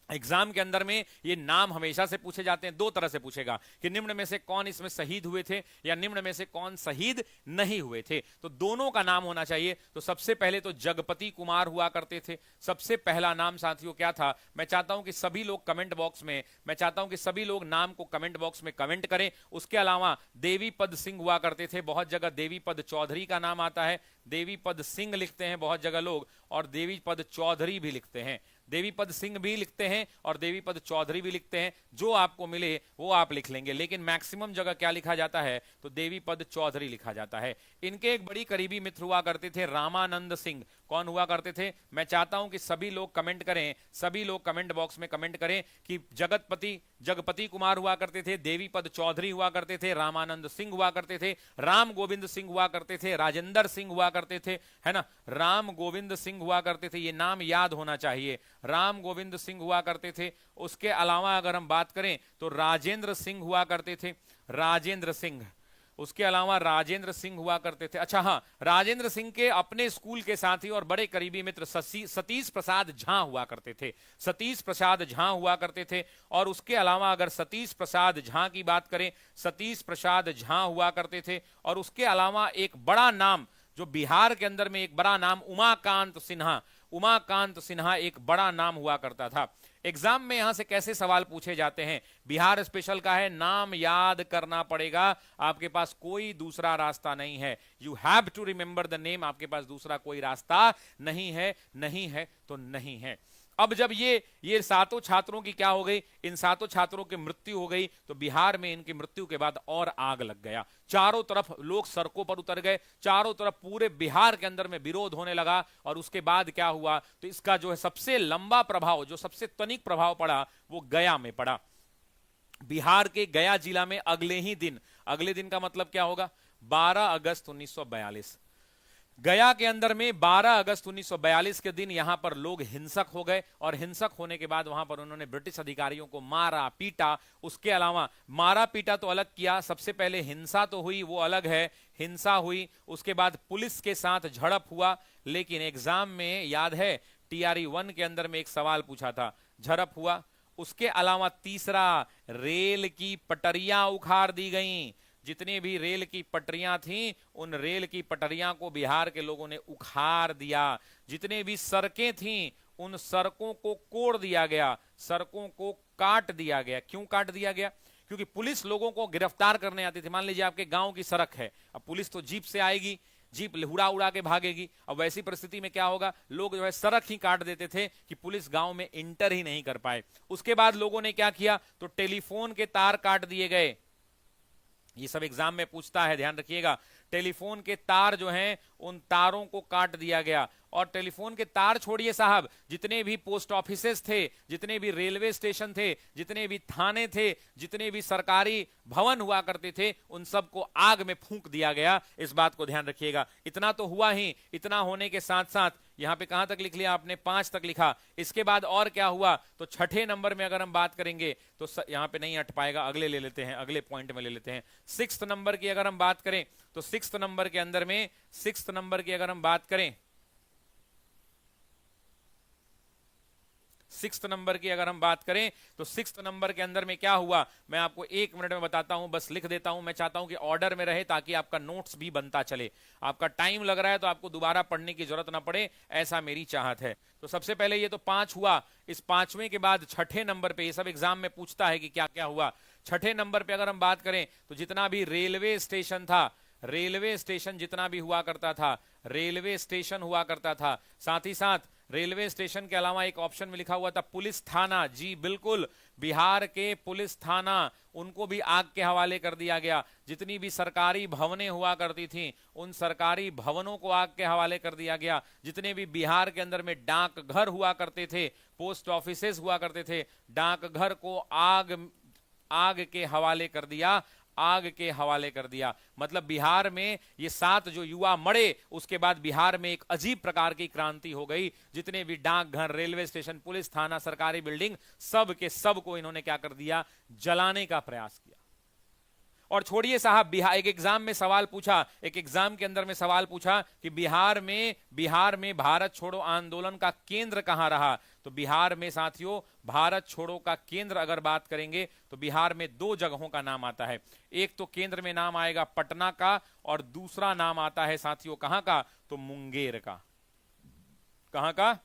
एग्जाम के अंदर में ये नाम हमेशा से पूछे जाते हैं, 2 तरह से पूछेगा कि निम्न में से कौन इसमें शहीद हुए थे या निम्न में से कौन शहीद नहीं हुए थे, तो दोनों का नाम होना चाहिए। तो सबसे पहले तो जगपति कुमार हुआ करते थे, सबसे पहला नाम साथियों क्या था। मैं चाहता हूं कि सभी लोग कमेंट बॉक्स में, मैं चाहता हूं कि सभी लोग नाम को कमेंट बॉक्स में कमेंट करें। उसके अलावा देवी पद सिंह हुआ करते थे, बहुत जगह देवी पद चौधरी का नाम आता है, देवी पद सिंह लिखते हैं बहुत जगह लोग, और देवी पद चौधरी भी लिखते हैं। देवी पद सिंह भी लिखते हैं और देवी पद चौधरी भी लिखते हैं, जो आपको मिले वो आप लिख लेंगे, लेकिन मैक्सिमम जगह क्या लिखा जाता है, तो देवी पद चौधरी लिखा जाता है। इनके एक बड़ी करीबी मित्र हुआ करते थे रामानंद सिंह। कौन हुआ करते थे, मैं चाहता हूं कि सभी लोग कमेंट करें, सभी लोग कमेंट बॉक्स में कमेंट करें कि जगपति कुमार हुआ करते थे, देवी पद चौधरी हुआ करते थे, रामानंद सिंह हुआ करते थे, राम गोविंद सिंह हुआ करते थे, राजेंद्र सिंह हुआ करते थे, है ना, राम गोविंद सिंह हुआ करते थे, ये नाम याद होना चाहिए, राम गोविंद सिंह हुआ करते थे। उसके अलावा अगर हम बात करें तो राजेंद्र सिंह हुआ करते थे, राजेंद्र सिंह, उसके अलावा राजेंद्र सिंह हुआ करते थे। अच्छा हाँ, राजेंद्र सिंह के अपने स्कूल के साथी और बड़े करीबी मित्र सतीश प्रसाद झा हुआ करते थे, सतीश प्रसाद झा हुआ करते थे। और उसके अलावा अगर सतीश प्रसाद झा की बात करें, सतीश प्रसाद झा हुआ करते थे। और उसके अलावा एक बड़ा नाम जो बिहार के अंदर में एक बड़ा नाम, उमाकांत सिन्हा, उमाकांत सिन्हा एक बड़ा नाम हुआ करता था। एग्जाम में यहां से कैसे सवाल पूछे जाते हैं, बिहार स्पेशल का है, नाम याद करना पड़ेगा, आपके पास कोई दूसरा रास्ता नहीं है। You have to remember the name, आपके पास दूसरा कोई रास्ता नहीं है, नहीं है तो नहीं है। अब जब ये 7 छात्रों की क्या हो गई, इन 7 छात्रों की मृत्यु हो गई, तो बिहार में इनकी मृत्यु के बाद और आग लग गया। चारों तरफ लोग सड़कों पर उतर गए, चारों तरफ पूरे बिहार के अंदर में विरोध होने लगा। और उसके बाद क्या हुआ, तो इसका जो है सबसे लंबा प्रभाव, जो सबसे तनिक प्रभाव पड़ा, वो गया में पड़ा। बिहार के गया जिला में अगले दिन का मतलब क्या होगा, 12 अगस्त 1942। गया के अंदर में 12 अगस्त 1942 के दिन यहां पर लोग हिंसक हो गए और हिंसक होने के बाद वहां पर उन्होंने ब्रिटिश अधिकारियों को मारा पीटा। उसके अलावा मारा पीटा तो अलग किया, सबसे पहले हिंसा तो हुई, वो अलग है, हिंसा हुई, उसके बाद पुलिस के साथ झड़प हुआ। लेकिन एग्जाम में याद है टीआरई 1 के अंदर में एक सवाल पूछा था, झड़प हुआ। उसके अलावा तीसरा, रेल की पटरियां उखाड़ दी गईं। जितनी भी रेल की पटरियां थीं, उन रेल की पटरियां को बिहार के लोगों ने उखाड़ दिया। जितने भी सड़कें थीं, उन सड़कों को कोड़ दिया गया, सड़कों को काट दिया गया। क्यों काट दिया गया, क्योंकि पुलिस लोगों को गिरफ्तार करने आती थी। मान लीजिए आपके गांव की सड़क है, अब पुलिस तो जीप से आएगी, जीप उड़ा उड़ा के भागेगी। अब वैसी परिस्थिति में क्या होगा, लोग जो है सड़क ही काट देते थे कि पुलिस गांव में इंटर ही नहीं कर पाए। उसके बाद लोगों ने क्या किया, तो टेलीफोन के तार काट दिए गए। ये सब एग्जाम में पूछता है, ध्यान रखिएगा। टेलीफोन के तार जो हैं उन तारों को काट दिया गया। और टेलीफोन के तार छोड़िए साहब, जितने भी पोस्ट ऑफिसेस थे, जितने भी रेलवे स्टेशन थे, जितने भी थाने थे, जितने भी सरकारी भवन हुआ करते थे, उन सबको आग में फूंक दिया गया। इस बात को ध्यान रखिएगा। इतना तो हुआ ही, इतना होने के साथ साथ यहां पे कहां तक लिख लिया आपने? 5 तक लिखा। इसके बाद और क्या हुआ? तो छठे नंबर में अगर हम बात करेंगे तो यहां पे नहीं अट पाएगा, अगले ले लेते हैं, अगले पॉइंट में ले लेते हैं। 6th नंबर की अगर हम बात करें तो 6th नंबर के अंदर में 6th नंबर की अगर हम बात करें, 6th नंबर की अगर हम बात करें तो 6th नंबर के अंदर में क्या हुआ, मैं आपको 1 मिनट में बताता हूं, बस लिख देता हूं। मैं चाहता हूं कि ऑर्डर में रहे ताकि आपका नोट्स भी बनता चले। आपका टाइम लग रहा है तो आपको दोबारा पढ़ने की जरूरत ना पड़े, ऐसा मेरी चाहत है। तो सबसे पहले ये तो 5 हुआ। इस 5वें के बाद छठे नंबर पे, ये सब एग्जाम में पूछता है कि क्या क्या हुआ। छठे नंबर पे अगर हम बात करें तो जितना भी रेलवे स्टेशन था, रेलवे स्टेशन जितना भी हुआ करता था, रेलवे स्टेशन हुआ करता था, साथ ही साथ रेलवे स्टेशन के अलावा एक ऑप्शन में लिखा हुआ था पुलिस थाना। जी बिल्कुल, बिहार के पुलिस थाना, उनको भी आग के हवाले कर दिया गया। जितनी भी सरकारी भवनें हुआ करती थीं, उन सरकारी भवनों को आग के हवाले कर दिया गया। जितने भी बिहार के अंदर में डाकघर हुआ करते थे, पोस्ट ऑफिसेस हुआ करते थे, डाकघर को आग के हवाले कर दिया, आग के हवाले कर दिया। मतलब बिहार में ये 7 जो युवा मरे, उसके बाद बिहार में एक अजीब प्रकार की क्रांति हो गई। जितने भी डाकघर, रेलवे स्टेशन, पुलिस थाना, सरकारी बिल्डिंग, सब के सब को इन्होंने क्या कर दिया? जलाने का प्रयास किया। और छोड़िए साहब, बिहार, एक एग्जाम में सवाल पूछा, एक एग्जाम के अंदर में सवाल पूछा कि बिहार में भारत छोड़ो आंदोलन का केंद्र कहां रहा। तो बिहार में साथियों, भारत छोड़ो का केंद्र अगर बात करेंगे तो बिहार में 2 जगहों का नाम आता है। एक तो केंद्र में नाम आएगा पटना का, और दूसरा नाम आता है साथियों कहां का? तो मुंगेर का। कहां का?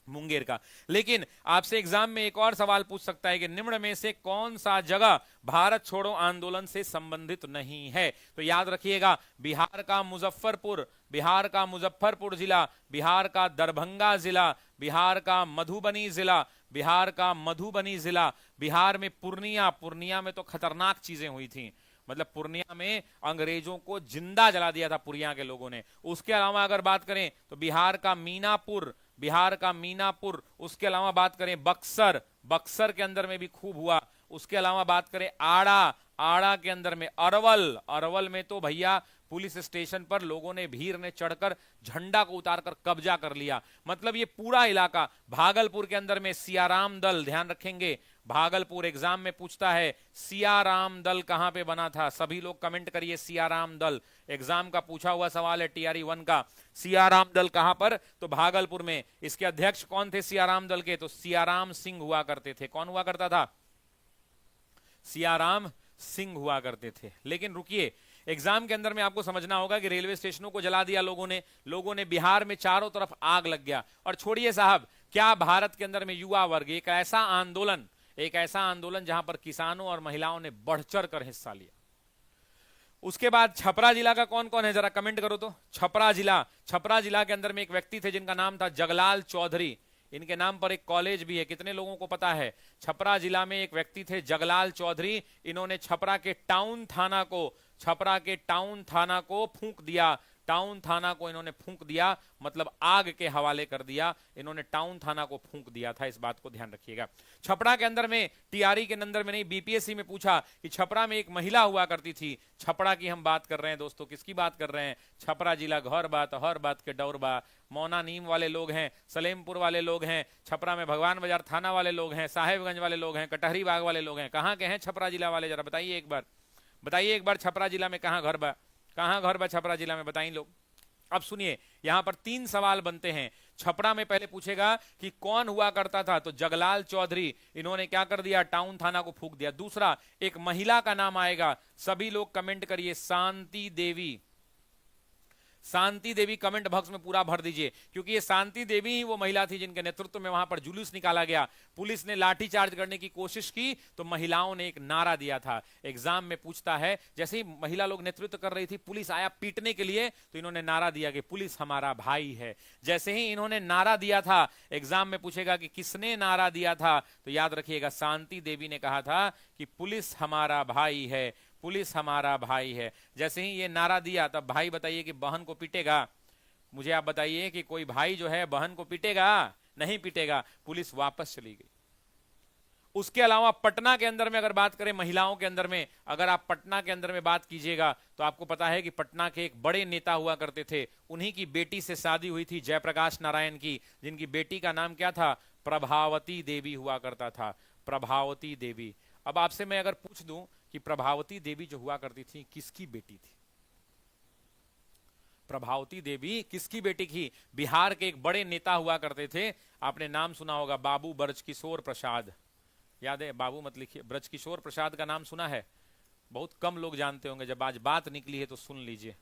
मुंगेर का। लेकिन आपसे एग्जाम में एक और सवाल पूछ सकता है कि निम्न में से कौन सा जगह भारत छोड़ो आंदोलन से संबंधित नहीं है? तो याद रखिएगा, बिहार का मुजफ्फरपुर, बिहार का मुजफ्फरपुर जिला, बिहार का दरभंगा जिला, बिहार का मधुबनी जिला, बिहार का मधुबनी जिला, बिहार में पूर्णिया में तो खतरनाक चीजें हुई थी। मतलब पूर्णिया में अंग्रेजों को जिंदा जला दिया था पूर्णिया के लोगों ने। उसके अलावा अगर बात करें तो बिहार का मीनापुर, बिहार का मीनापुर, उसके अलावा बात करें बक्सर, बक्सर के अंदर में भी खूब हुआ। उसके अलावा बात करें आड़ा, आड़ा के अंदर में अरवल, अरवल में तो भैया पुलिस स्टेशन पर लोगों ने, भीड़ ने चढ़कर झंडा को उतारकर कब्जा कर लिया। मतलब ये पूरा इलाका। भागलपुर के अंदर में सियाराम दल, ध्यान रखेंगे, भागलपुर एग्जाम में पूछता है सियाराम दल कहां पे बना था। सभी लोग कमेंट करिए सियाराम दल, एग्जाम का पूछा हुआ सवाल है टीआरई 1 का। सियाराम दल कहां पर? तो भागलपुर में। इसके अध्यक्ष कौन थे सियाराम दल के? तो सियाराम सिंह हुआ करते थे। कौन हुआ करता था? सियाराम सिंह हुआ करते थे। लेकिन रुकिए, एग्जाम के अंदर में आपको समझना होगा कि रेलवे स्टेशनों को जला दिया लोगों ने बिहार में चारों तरफ आग लग गया। और छोड़िए साहब, क्या भारत के अंदर में युवा वर्ग, एक ऐसा आंदोलन जहां पर किसानों और महिलाओं ने बढ़ चढ़ कर हिस्सा लिया। उसके बाद छपरा जिला का कौन कौन है, जरा कमेंट करो तो। छपरा जिला के अंदर में एक व्यक्ति थे जिनका नाम था जगलाल चौधरी। इनके नाम पर एक कॉलेज भी है, कितने लोगों को पता है? छपरा जिला में एक व्यक्ति थे जगलाल चौधरी, इन्होंने छपरा के टाउन थाना को फूंक दिया। टाउन थाना को इन्होंने फूंक दिया, मतलब आग के हवाले कर दिया। इन्होंने टाउन थाना को फूंक दिया था, इस बात को ध्यान रखिएगा। छपरा के अंदर में, टीआरई के अंदर में नहीं, बीपीएससी में पूछा कि छपरा में एक महिला हुआ करती थी। छपरा की हम बात कर रहे हैं दोस्तों, किसकी बात कर रहे हैं? छपरा जिला घर बात, हर बात के डौर बा। मौना नीम वाले लोग हैं, सलेमपुर वाले लोग हैं, छपरा में भगवान बाजार थाना वाले लोग हैं, साहेबगंज वाले लोग हैं, कटहरी बाग वाले लोग हैं। कहां के हैं छपरा जिला वाले? जरा बताइए एक बार छपरा जिला में कहां घर बा? कहां घर बा छपरा जिला में? बताइए लोग। अब सुनिए, यहां पर 3 सवाल बनते हैं। छपरा में पहले पूछेगा कि कौन हुआ करता था, तो जगलाल चौधरी, इन्होंने क्या कर दिया? टाउन थाना को फूंक दिया। दूसरा, एक महिला का नाम आएगा, सभी लोग कमेंट करिए, शांति देवी। शांति देवी कमेंट बॉक्स में पूरा भर दीजिए, क्योंकि ये शांति देवी ही वो महिला थी जिनके नेतृत्व में वहां पर जुलूस निकाला गया। पुलिस ने लाठीचार्ज करने की कोशिश की तो महिलाओं ने एक नारा दिया था। एग्जाम में पूछता है, जैसे ही महिला लोग नेतृत्व कर रही थी, पुलिस आया पीटने के लिए, तो इन्होंने नारा दिया कि पुलिस हमारा भाई है। जैसे ही इन्होंने नारा दिया था, एग्जाम में पूछेगा कि किसने नारा दिया था, तो याद रखिएगा शांति देवी ने कहा था कि पुलिस हमारा भाई है, पुलिस हमारा भाई है। जैसे ही ये नारा दिया तब भाई बताइए कि बहन को पीटेगा? मुझे आप बताइए कि कोई भाई जो है बहन को पीटेगा? नहीं पीटेगा। पुलिस वापस चली गई। उसके अलावा पटना के अंदर में अगर बात करें महिलाओं के अंदर में, अगर आप पटना के अंदर में बात कीजिएगा तो आपको पता है कि पटना के एक बड़े नेता हुआ करते थे, उन्हीं की बेटी से शादी हुई थी जयप्रकाश नारायण की, जिनकी बेटी का नाम क्या था? प्रभावती देवी हुआ करता था। प्रभावती देवी। अब आपसे मैं अगर पूछ दूं कि प्रभावती देवी जो हुआ करती थी किसकी बेटी थी? प्रभावती देवी किसकी बेटी थी? बिहार के एक बड़े नेता हुआ करते थे, आपने नाम सुना होगा, बाबू ब्रजकिशोर प्रसाद। याद है? बाबू मत लिखिए, ब्रजकिशोर प्रसाद का नाम सुना है? बहुत कम लोग जानते होंगे। जब आज बात निकली है तो सुन लीजिए,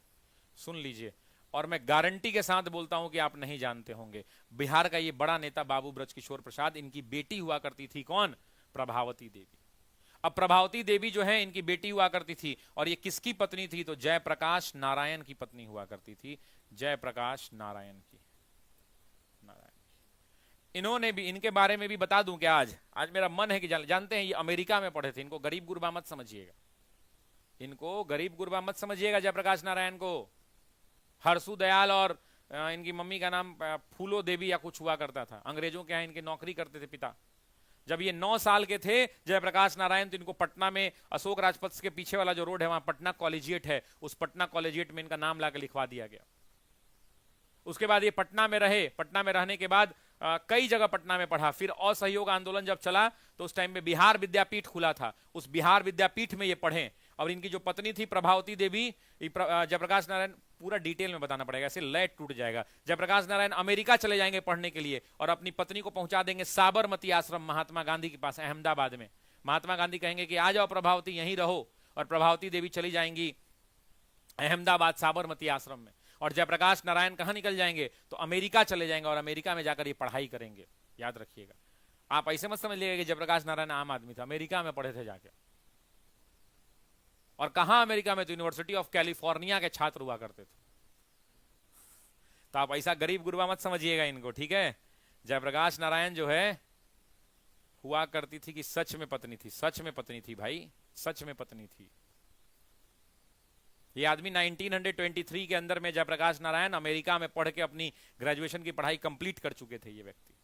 सुन लीजिए। और मैं गारंटी के साथ बोलता हूं कि आप नहीं जानते होंगे। बिहार का ये बड़ा नेता बाबू ब्रजकिशोर प्रसाद, इनकी बेटी हुआ करती थी कौन? प्रभावती देवी। अब प्रभावती देवी जो है इनकी बेटी हुआ करती थी, और ये किसकी पत्नी थी? तो जयप्रकाश नारायण की पत्नी हुआ करती थी। जयप्रकाश नारायण की। इन्होंने भी, इनके बारे में भी बता दूं क्या? आज मेरा मन है कि जानते हैं ये अमेरिका में पढ़े थे। इनको गरीब गुरबा मत समझिएगा, इनको गरीब गुरबा मत समझिएगा। जयप्रकाश नारायण को हरसू दयाल और इनकी मम्मी का नाम फूलो देवी या कुछ हुआ करता था। अंग्रेजों के यहाँ इनकी नौकरी करते थे पिता। जब ये 9 साल के थे जयप्रकाश नारायण, तो इनको पटना में अशोक राजपथ के पीछे वाला जो रोड है वहां पटना कॉलेजिएट है, उस पटना कॉलेजिएट में इनका नाम लाकर लिखवा दिया गया। उसके बाद ये पटना में रहे। पटना में रहने के बाद कई जगह पटना में पढ़ा। फिर असहयोग आंदोलन जब चला तो उस टाइम में बिहार विद्यापीठ खुला था, उस बिहार विद्यापीठ में ये पढ़े। और इनकी जो पत्नी थी प्रभावती देवी, जयप्रकाश नारायण, पूरा डिटेल में बताना पड़ेगा, ऐसे लैट टूट जाएगा। जयप्रकाश नारायण अमेरिका चले जाएंगे पढ़ने के लिए और अपनी पत्नी को पहुंचा देंगे साबरमती आश्रम महात्मा गांधी के पास अहमदाबाद में। महात्मा गांधी कहेंगे कि आ जाओ प्रभावती, यहीं रहो, और प्रभावती देवी चली जाएंगी अहमदाबाद साबरमती आश्रम में। और जयप्रकाश नारायण कहां निकल जाएंगे? तो अमेरिका चले जाएंगे और अमेरिका में जाकर ये पढ़ाई करेंगे। याद रखिएगा, आप ऐसे मत समझ लीजिएगा कि जयप्रकाश नारायण आम आदमी था, अमेरिका में पढ़े थे जाके। और कहां अमेरिका में? तो यूनिवर्सिटी ऑफ कैलिफोर्निया के छात्र हुआ करते थे। तो आप ऐसा गरीब गुरबा मत समझिएगा इनको, ठीक है? जयप्रकाश नारायण जो है हुआ करती थी कि सच में पत्नी थी, सच में पत्नी थी भाई, सच में पत्नी थी। ये आदमी 1923 के अंदर में जयप्रकाश नारायण अमेरिका में पढ़ के अपनी ग्रेजुएशन की पढ़ाई कंप्लीट कर चुके थे ये व्यक्ति।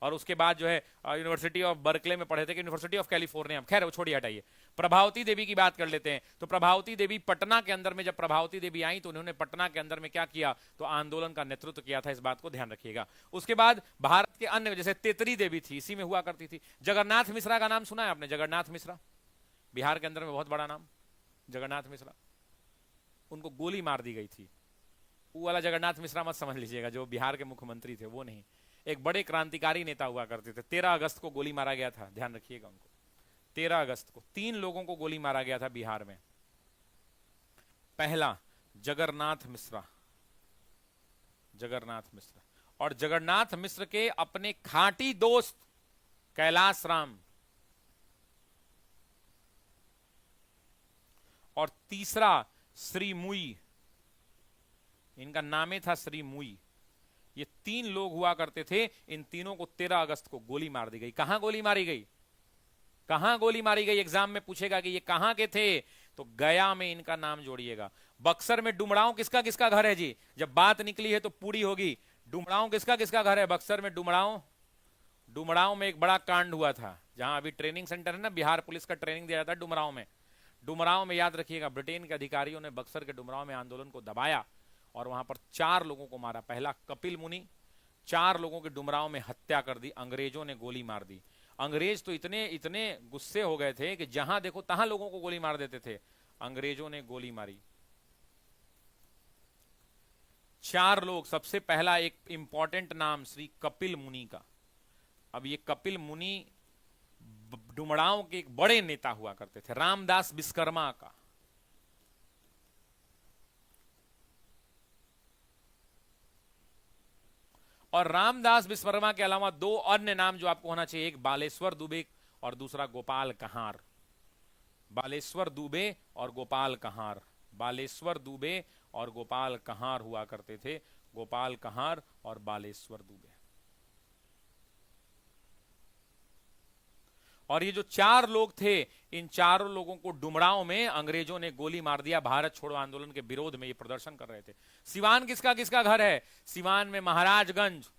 और उसके बाद जो है यूनिवर्सिटी ऑफ बर्कले में पढ़े थे कि यूनिवर्सिटी ऑफ कैलिफोर्निया। खैर वो छोड़िए, हटाइए। प्रभावती देवी की बात कर लेते हैं। तो प्रभावती देवी पटना के अंदर में, जब प्रभावती देवी आई तो उन्होंने पटना के अंदर में क्या किया? तो आंदोलन का नेतृत्व किया था। इस बात को ध्यान रखिएगा। उसके बाद भारत के अन्य, जैसे तेतरी देवी थी, इसी में हुआ करती थी। जगन्नाथ मिश्रा का नाम सुना है आपने? जगन्नाथ मिश्रा, बिहार के अंदर में बहुत बड़ा नाम, जगन्नाथ मिश्रा। उनको गोली मार दी गई थी। वो वाला जगन्नाथ मिश्रा मत समझ लीजिएगा जो बिहार के मुख्यमंत्री थे, वो नहीं। एक बड़े क्रांतिकारी नेता हुआ करते थे। 13 अगस्त को गोली मारा गया था, ध्यान रखिएगा उनको। 13 अगस्त को 3 लोगों को गोली मारा गया था बिहार में। पहला जगन्नाथ मिश्रा, जगन्नाथ मिश्रा, और जगन्नाथ मिश्र के अपने खांटी दोस्त कैलाश राम, और तीसरा श्री मुई, इनका नाम था श्री मुई। ये 3 लोग हुआ करते थे। इन तीनों को 13 अगस्त को गोली मार दी गई। कहां गोली मारी गई? कहां गोली मारी गई? एग्जाम में पूछेगा कि ये कहां के थे, तो गया में इनका नाम जोड़िएगा। बक्सर में डुमरांव किसका किसका घर है जी? जब बात निकली है तो पूरी होगी। डुमरांव किसका किसका घर है? बक्सर में डुमरांव। डुमरांव में एक बड़ा कांड हुआ था, जहां अभी ट्रेनिंग सेंटर है ना, बिहार पुलिस का ट्रेनिंग दिया जाता है डुमरांव में। डुमरांव में याद रखिएगा, ब्रिटेन के अधिकारियों ने बक्सर के डुमरांव में आंदोलन को दबाया और वहां पर 4 लोगों को मारा। पहला कपिल मुनि, 4 लोगों की डुमरांव में हत्या कर दी, अंग्रेजों ने गोली मार दी। अंग्रेज तो इतने इतने गुस्से हो गए थे कि जहां देखो तहां लोगों को गोली मार देते थे। अंग्रेजों ने गोली मारी। 4 लोग। सबसे पहला एक इंपॉर्टेंट नाम श्री कपिल मुनि का। अब ये कपिल मुनि डुमरांव के एक बड़े नेता हुआ करते थे, रामदास विश्वकर्मा का। और रामदास विश्वकर्मा के अलावा 2 अन्य नाम जो आपको होना चाहिए, एक बालेश्वर दुबे और दूसरा गोपाल कहार। बालेश्वर दुबे और गोपाल कहार, बालेश्वर दुबे और गोपाल कहार हुआ करते थे। गोपाल कहार और बालेश्वर दुबे। और ये जो 4 लोग थे, इन चारों लोगों को डुमरांव में अंग्रेजों ने गोली मार दिया। भारत छोड़ो आंदोलन के विरोध में ये प्रदर्शन कर रहे थे। सिवान किसका किसका घर है? सिवान में महाराजगंज।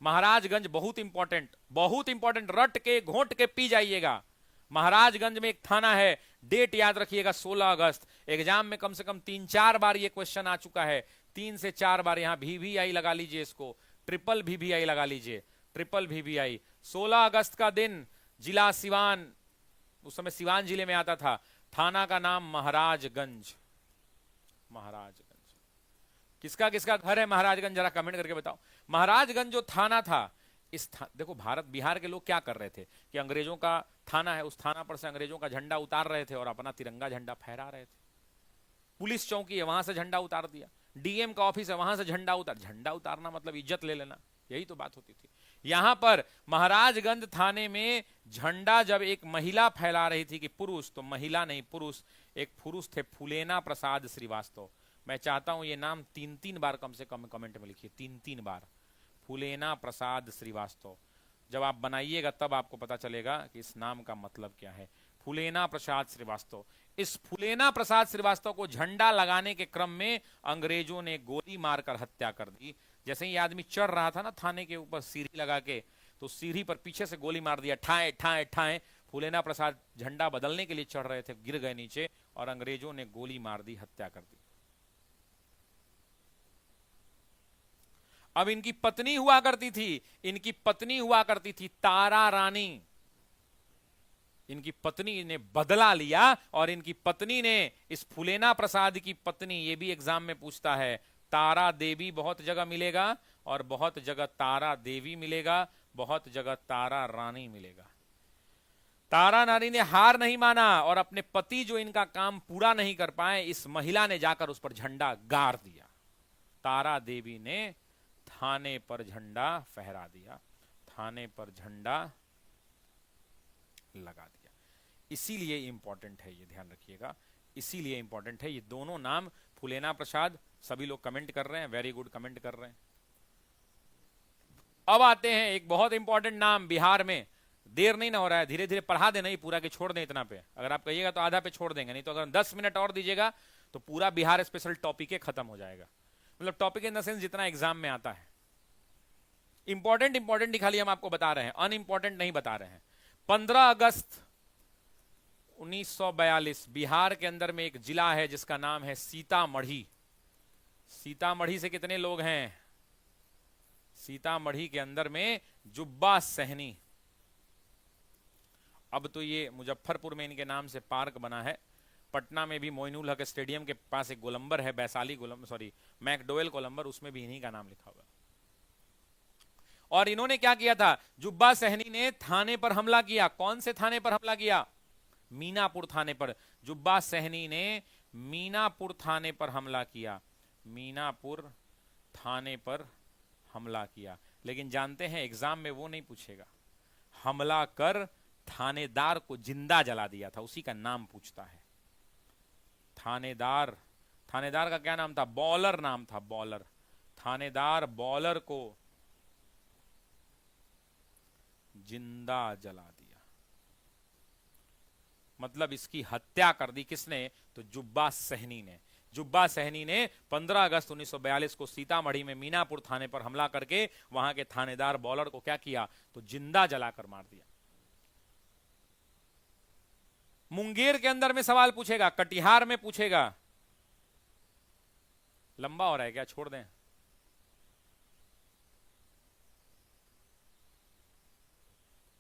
महाराजगंज बहुत इंपॉर्टेंट, रट के घोंट के पी जाइएगा। महाराजगंज में एक थाना है, डेट याद रखिएगा 16 अगस्त। एग्जाम में कम से कम 3-4 बार ये क्वेश्चन आ चुका है, 3 से 4 बार। यहां VVI लगा लीजिए, इसको ट्रिपल VVI लगा लीजिए, ट्रिपल VVI। 16 अगस्त का दिन, जिला सिवान, उस समय सिवान जिले में आता था। थाना का नाम महाराजगंज। महाराजगंज किसका किसका घर है महाराजगंज? जरा कमेंट करके बताओ। महाराजगंज जो थाना था, देखो भारत बिहार के लोग क्या कर रहे थे कि अंग्रेजों का थाना है, उस थाना पर से अंग्रेजों का झंडा उतार रहे थे और अपना तिरंगा झंडा फहरा रहे थे। पुलिस चौकी है, वहां से झंडा उतार दिया। DM का ऑफिस है, वहां से झंडा उतारना मतलब इज्जत ले लेना, यही तो बात होती थी। यहां पर महाराजगंज थाने में झंडा जब एक महिला फैला रही थी, कि पुरुष, तो महिला नहीं पुरुष, एक पुरुष थे फूलेना प्रसाद श्रीवास्तव। मैं चाहता हूं ये नाम 3-3 बार कम से कम कमेंट में लिखिए, 3-3 बार। फूलेना प्रसाद श्रीवास्तव। जब आप बनाइएगा तब आपको पता चलेगा कि इस नाम का मतलब क्या है। फूलेना प्रसाद श्रीवास्तव। इस फूलेना प्रसाद श्रीवास्तव को झंडा लगाने के क्रम में अंग्रेजों ने गोली मारकर हत्या कर दी। जैसे ही आदमी चढ़ रहा था ना थाने के ऊपर सीढ़ी लगा के, तो सीढ़ी पर पीछे से गोली मार दिया, ठाए ठाए ठाए। फूलेना प्रसाद झंडा बदलने के लिए चढ़ रहे थे, गिर गए नीचे और अंग्रेजों ने गोली मार दी, हत्या कर दी। अब इनकी पत्नी हुआ करती थी तारा रानी। इनकी पत्नी ने बदला लिया और इनकी पत्नी ने, इस फूलेना प्रसाद की पत्नी, ये भी एग्जाम में पूछता है, तारा देवी बहुत जगह मिलेगा और बहुत जगह तारा देवी मिलेगा, बहुत जगह तारा रानी मिलेगा। तारा रानी ने हार नहीं माना और अपने पति जो इनका काम पूरा नहीं कर पाए, इस महिला ने जाकर उस पर झंडा गाड़ दिया। तारा देवी ने थाने पर झंडा फहरा दिया, थाने पर झंडा लगा दिया। इसीलिए इंपॉर्टेंट है, ये ध्यान रखिएगा, इसीलिए इंपॉर्टेंट है। ये दोनों नाम फूलेना प्रसाद, सभी लोग कमेंट कर रहे हैं, वेरी गुड कमेंट कर रहे हैं। अब आते हैं एक बहुत इंपॉर्टेंट नाम बिहार में। देर नहीं ना हो रहा है, धीरे धीरे पढ़ा देना ही पूरा, कि छोड़ दें इतना पे। अगर आप कहिएगा तो आधा पे छोड़ देंगे, नहीं तो अगर 10 मिनट और दीजिएगा तो पूरा बिहार स्पेशल टॉपिक ही खत्म हो जाएगा। मतलब टॉपिक इन द सेंस जितना एग्जाम में आता है। इंपॉर्टेंट ही खाली हम आपको बता रहे हैं, अनइंपॉर्टेंट नहीं बता रहे हैं। 15 अगस्त 1942 बिहार के अंदर में एक जिला है जिसका नाम है सीतामढ़ी। सीतामढ़ी से कितने लोग हैं? सीतामढ़ी के अंदर में जुब्बा सहनी। अब तो ये मुजफ्फरपुर में इनके नाम से पार्क बना है। पटना में भी मोइनुल हक स्टेडियम के पास एक गोलंबर है, वैशाली गोलंबर, सॉरी मैकडोवेल गोलंबर, उसमें भी इन्हीं का नाम लिखा हुआ। और इन्होंने क्या किया था? जुब्बा सहनी ने थाने पर हमला किया। कौन से थाने पर हमला किया? मीनापुर थाने पर। जुब्बा सहनी ने मीनापुर थाने पर हमला किया, मीनापुर थाने पर हमला किया। लेकिन जानते हैं एग्जाम में वो नहीं पूछेगा, हमला कर थानेदार को जिंदा जला दिया था, उसी का नाम पूछता है। थानेदार, थानेदार का क्या नाम था? बॉलर नाम था, बॉलर। थानेदार बॉलर को जिंदा जला दिया, मतलब इसकी हत्या कर दी। किसने? तो जुब्बा सहनी ने। जुब्बा सहनी ने 15 अगस्त 1942 को सीतामढ़ी में मीनापुर थाने पर हमला करके वहां के थानेदार बॉलर को क्या किया? तो जिंदा जलाकर मार दिया। मुंगेर के अंदर में सवाल पूछेगा, कटिहार में पूछेगा। लंबा हो रहा है क्या? छोड़ दें।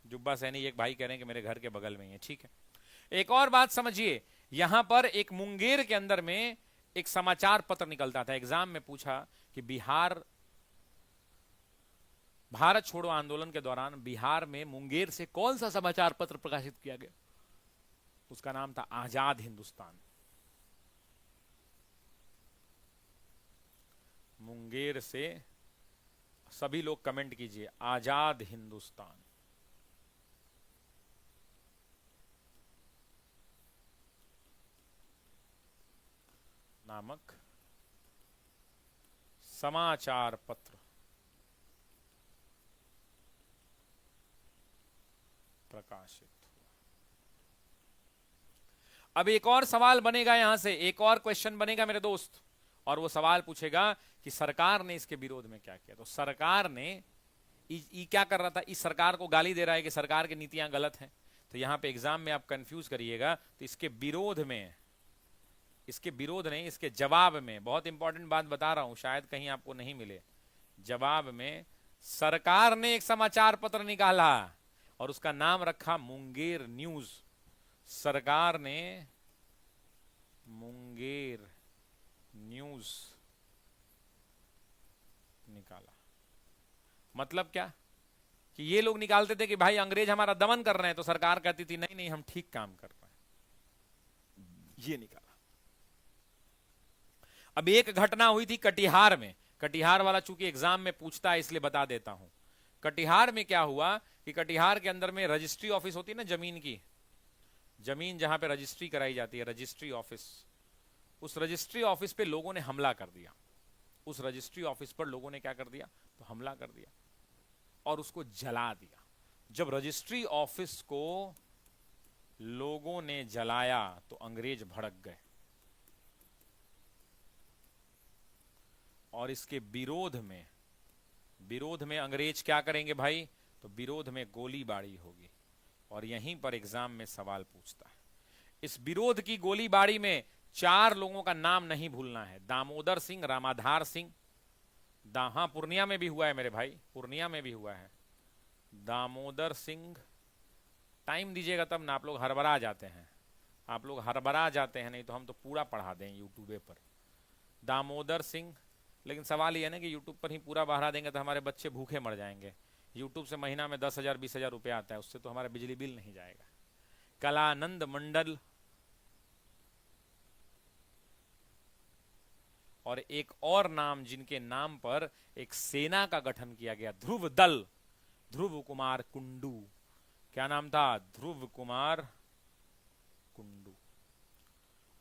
जुब्बा सहनी एक भाई कह रहे हैं कि मेरे घर के बगल में ही है, ठीक है। एक और बात समझिए, यहां पर एक मुंगेर के अंदर में एक समाचार पत्र निकलता था। एग्जाम में पूछा कि बिहार, भारत छोड़ो आंदोलन के दौरान बिहार में मुंगेर से कौन सा समाचार पत्र प्रकाशित किया गया? उसका नाम था आजाद हिंदुस्तान। मुंगेर से सभी लोग कमेंट कीजिए, आजाद हिंदुस्तान। नामक समाचार पत्र प्रकाशित। अब एक और सवाल बनेगा, यहां से एक और क्वेश्चन बनेगा मेरे दोस्त, और वो सवाल पूछेगा कि सरकार ने इसके विरोध में क्या किया। तो सरकार ने क्या कर रहा था, इस सरकार को गाली दे रहा है कि सरकार की नीतियां गलत हैं। तो यहां पे एग्जाम में आप कंफ्यूज करिएगा, तो इसके विरोध में, इसके विरोध नहीं, इसके जवाब में, बहुत इंपॉर्टेंट बात बता रहा हूं, शायद कहीं आपको नहीं मिले, जवाब में सरकार ने एक समाचार पत्र निकाला और उसका नाम रखा मुंगेर न्यूज। सरकार ने मुंगेर न्यूज निकाला। मतलब क्या कि ये लोग निकालते थे कि भाई अंग्रेज हमारा दमन कर रहे हैं, तो सरकार कहती थी नहीं नहीं हम ठीक काम कर रहे हैं, ये निकाला। अब एक घटना हुई थी कटिहार में, कटिहार वाला चूंकि एग्जाम में पूछता है इसलिए बता देता हूं। कटिहार में क्या हुआ कि कटिहार के अंदर में रजिस्ट्री ऑफिस होती है ना, जमीन की, जमीन जहां पे रजिस्ट्री कराई जाती है, रजिस्ट्री ऑफिस, उस रजिस्ट्री ऑफिस पे लोगों ने हमला कर दिया। उस रजिस्ट्री ऑफिस पर लोगों ने क्या कर दिया, तो हमला कर दिया और उसको जला दिया। जब रजिस्ट्री ऑफिस को लोगों ने जलाया तो अंग्रेज भड़क गए और इसके विरोध में अंग्रेज क्या करेंगे भाई, तो विरोध में गोलीबारी होगी। और यहीं पर एग्जाम में सवाल पूछता है, इस विरोध की गोलीबारी में 4 लोगों का नाम नहीं भूलना है, दामोदर सिंह, रामाधार सिंह, हाँ पूर्णिया में भी हुआ है मेरे भाई, पूर्णिया में भी हुआ है, दामोदर सिंह, टाइम दीजिएगा तब ना, आप लोग हड़बड़ा जाते हैं, आप लोग हड़बड़ा जाते हैं, नहीं तो हम तो पूरा पढ़ा दें यूट्यूब पर। दामोदर सिंह, लेकिन सवाल यह है ना कि यूट्यूब पर ही पूरा बढ़ा देंगे तो हमारे बच्चे भूखे मर जाएंगे। यूट्यूब से महीना में 10,000 20,000 रुपया आता है, उससे तो हमारा बिजली बिल नहीं जाएगा। कलानंद मंडल, और एक और नाम जिनके नाम पर एक सेना का गठन किया गया, ध्रुव दल, ध्रुव कुमार कुंडू। क्या नाम था, ध्रुव कुमार कुंडू।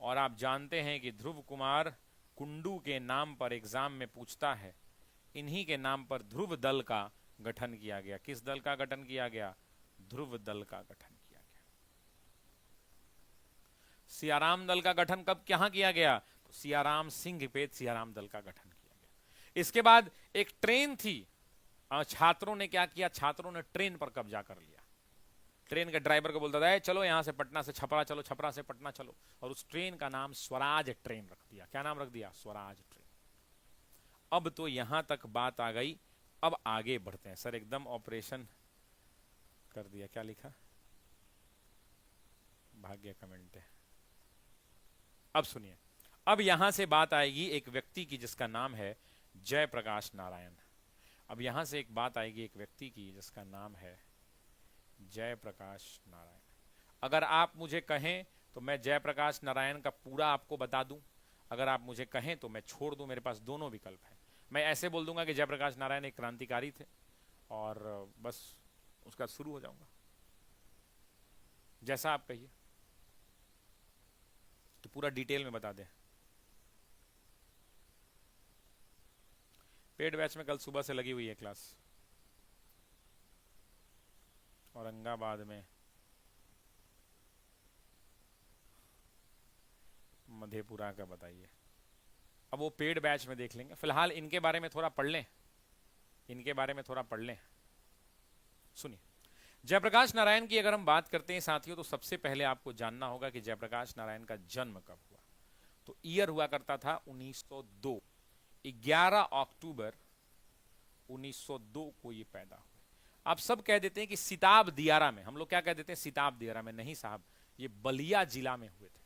और आप जानते हैं कि ध्रुव कुमार कुंडू के नाम पर एग्जाम में पूछता है, इन्हीं के नाम पर ध्रुव दल का गठन किया गया। किस दल का गठन किया गया, ध्रुव दल का गठन किया गया। सियाराम दल का गठन कब कहां किया गया, तो सियाराम सिंह पे सियाराम दल का गठन किया गया। इसके बाद एक ट्रेन थी, छात्रों ने क्या किया, छात्रों ने ट्रेन पर कब्जा कर लिया। ट्रेन के ड्राइवर को बोलता था चलो यहां से पटना से छपरा चलो, छपरा से पटना चलो, और उस ट्रेन का नाम स्वराज ट्रेन रख दिया। क्या नाम रख दिया, स्वराज ट्रेन। अब तो यहां तक बात आ गई, अब आगे बढ़ते हैं। सर एकदम ऑपरेशन कर दिया, क्या लिखा, भाग्य कमेंट है। अब सुनिए, अब यहां से बात आएगी एक व्यक्ति की जिसका नाम है जयप्रकाश नारायण। अब यहां से एक बात आएगी एक व्यक्ति की जिसका नाम है जयप्रकाश नारायण। अगर आप मुझे कहें तो मैं जयप्रकाश नारायण का पूरा आपको बता दूं, अगर आप मुझे कहें तो मैं छोड़ दूं, मेरे पास दोनों विकल्प हैं। मैं ऐसे बोल दूंगा कि जयप्रकाश नारायण एक क्रांतिकारी थे और बस उसका शुरू हो जाऊंगा, जैसा आप कहिए, तो पूरा डिटेल में बता दें। पेड बैच में कल सुबह से लगी हुई है क्लास, औरंगाबाद में, मधेपुरा का बताइए। अब वो पेड बैच में देख लेंगे, फिलहाल इनके बारे में थोड़ा पढ़ लें, इनके बारे में थोड़ा पढ़ लें। सुनिए, जयप्रकाश नारायण की अगर हम बात करते हैं साथियों, तो सबसे पहले आपको जानना होगा कि जयप्रकाश नारायण का जन्म कब हुआ। तो ईयर हुआ करता था 1902, 11 अक्टूबर 1902 को ये पैदा हुए। आप सब कह देते हैं कि सिताब दियारा में, हम लोग क्या कह देते हैं, सिताब दियारा में, नहीं साहब, ये बलिया जिला में हुए थे।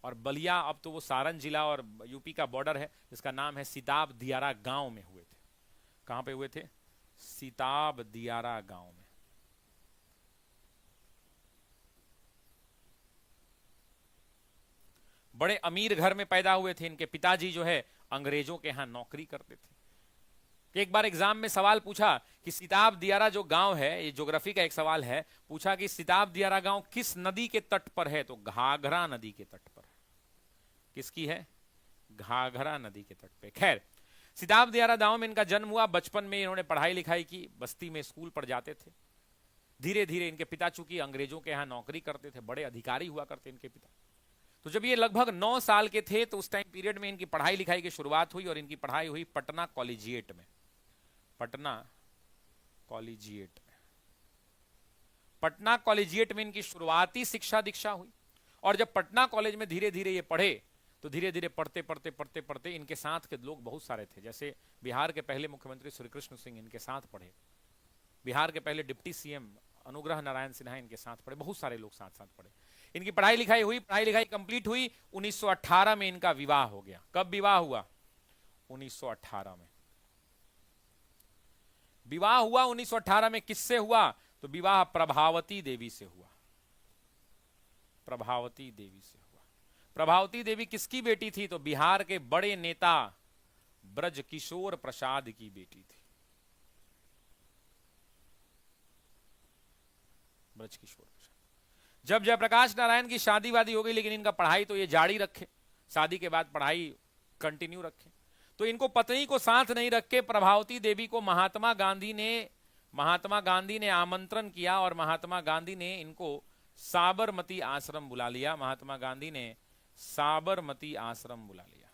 और बलिया अब तो वो सारण जिला और यूपी का बॉर्डर है, जिसका नाम है सिताब दियारा गांव में हुए थे। कहां पे हुए थे, सिताब दियारा गांव में। बड़े अमीर घर में पैदा हुए थे। इनके पिताजी जो है अंग्रेजों के यहां नौकरी करते थे। एक बार एग्जाम में सवाल पूछा कि सिताब दियारा जो गांव है, ये ज्योग्राफी का एक सवाल है, पूछा कि सिताब दियारा गांव किस नदी के तट पर है, तो घाघरा नदी के तट पर है। किसकी है, घाघरा नदी के तट पे। खैर, सिताब दियारा गांव में इनका जन्म हुआ। बचपन में इन्होंने पढ़ाई लिखाई की, बस्ती में स्कूल पढ़ जाते थे। धीरे धीरे इनके पिता चूंकि अंग्रेजों के यहां नौकरी करते थे, बड़े अधिकारी हुआ करते इनके पिता, तो जब ये लगभग 9 साल के थे तो उस टाइम पीरियड में इनकी पढ़ाई लिखाई की शुरुआत हुई और इनकी पढ़ाई हुई पटना कॉलेजिएट में। पटना कॉलेजिएट में, पटना कॉलेजिएट में इनकी शुरुआती शिक्षा दीक्षा हुई। और जब पटना कॉलेज में धीरे धीरे ये पढ़े तो धीरे धीरे पढ़ते पढ़ते पढ़ते पढ़ते इनके साथ के लोग बहुत सारे थे। जैसे बिहार के पहले मुख्यमंत्री श्री कृष्ण सिंह इनके साथ पढ़े, बिहार के पहले डिप्टी सीएम अनुग्रह नारायण सिन्हा इनके साथ पढ़े, बहुत सारे लोग साथ साथ पढ़े। इनकी पढ़ाई लिखाई हुई, पढ़ाई लिखाई कंप्लीट हुई। 1918 में इनका विवाह हो गया। कब विवाह हुआ? 1918 में विवाह हुआ। 1918 में किससे हुआ? तो विवाह प्रभावती देवी से हुआ। प्रभावती देवी से हुआ। प्रभावती देवी किसकी बेटी थी? तो बिहार के बड़े नेता ब्रजकिशोर प्रसाद की बेटी थी। ब्रजकिशोर प्रसाद। जब जयप्रकाश नारायण की शादी वादी हो गई, लेकिन इनका पढ़ाई तो ये जारी रखे, शादी के बाद पढ़ाई कंटिन्यू रखे, तो इनको पत्नी को साथ नहीं रख के प्रभावती देवी को महात्मा गांधी ने आमंत्रण किया और महात्मा गांधी ने इनको साबरमती आश्रम बुला लिया। महात्मा गांधी ने साबरमती आश्रम बुला लिया।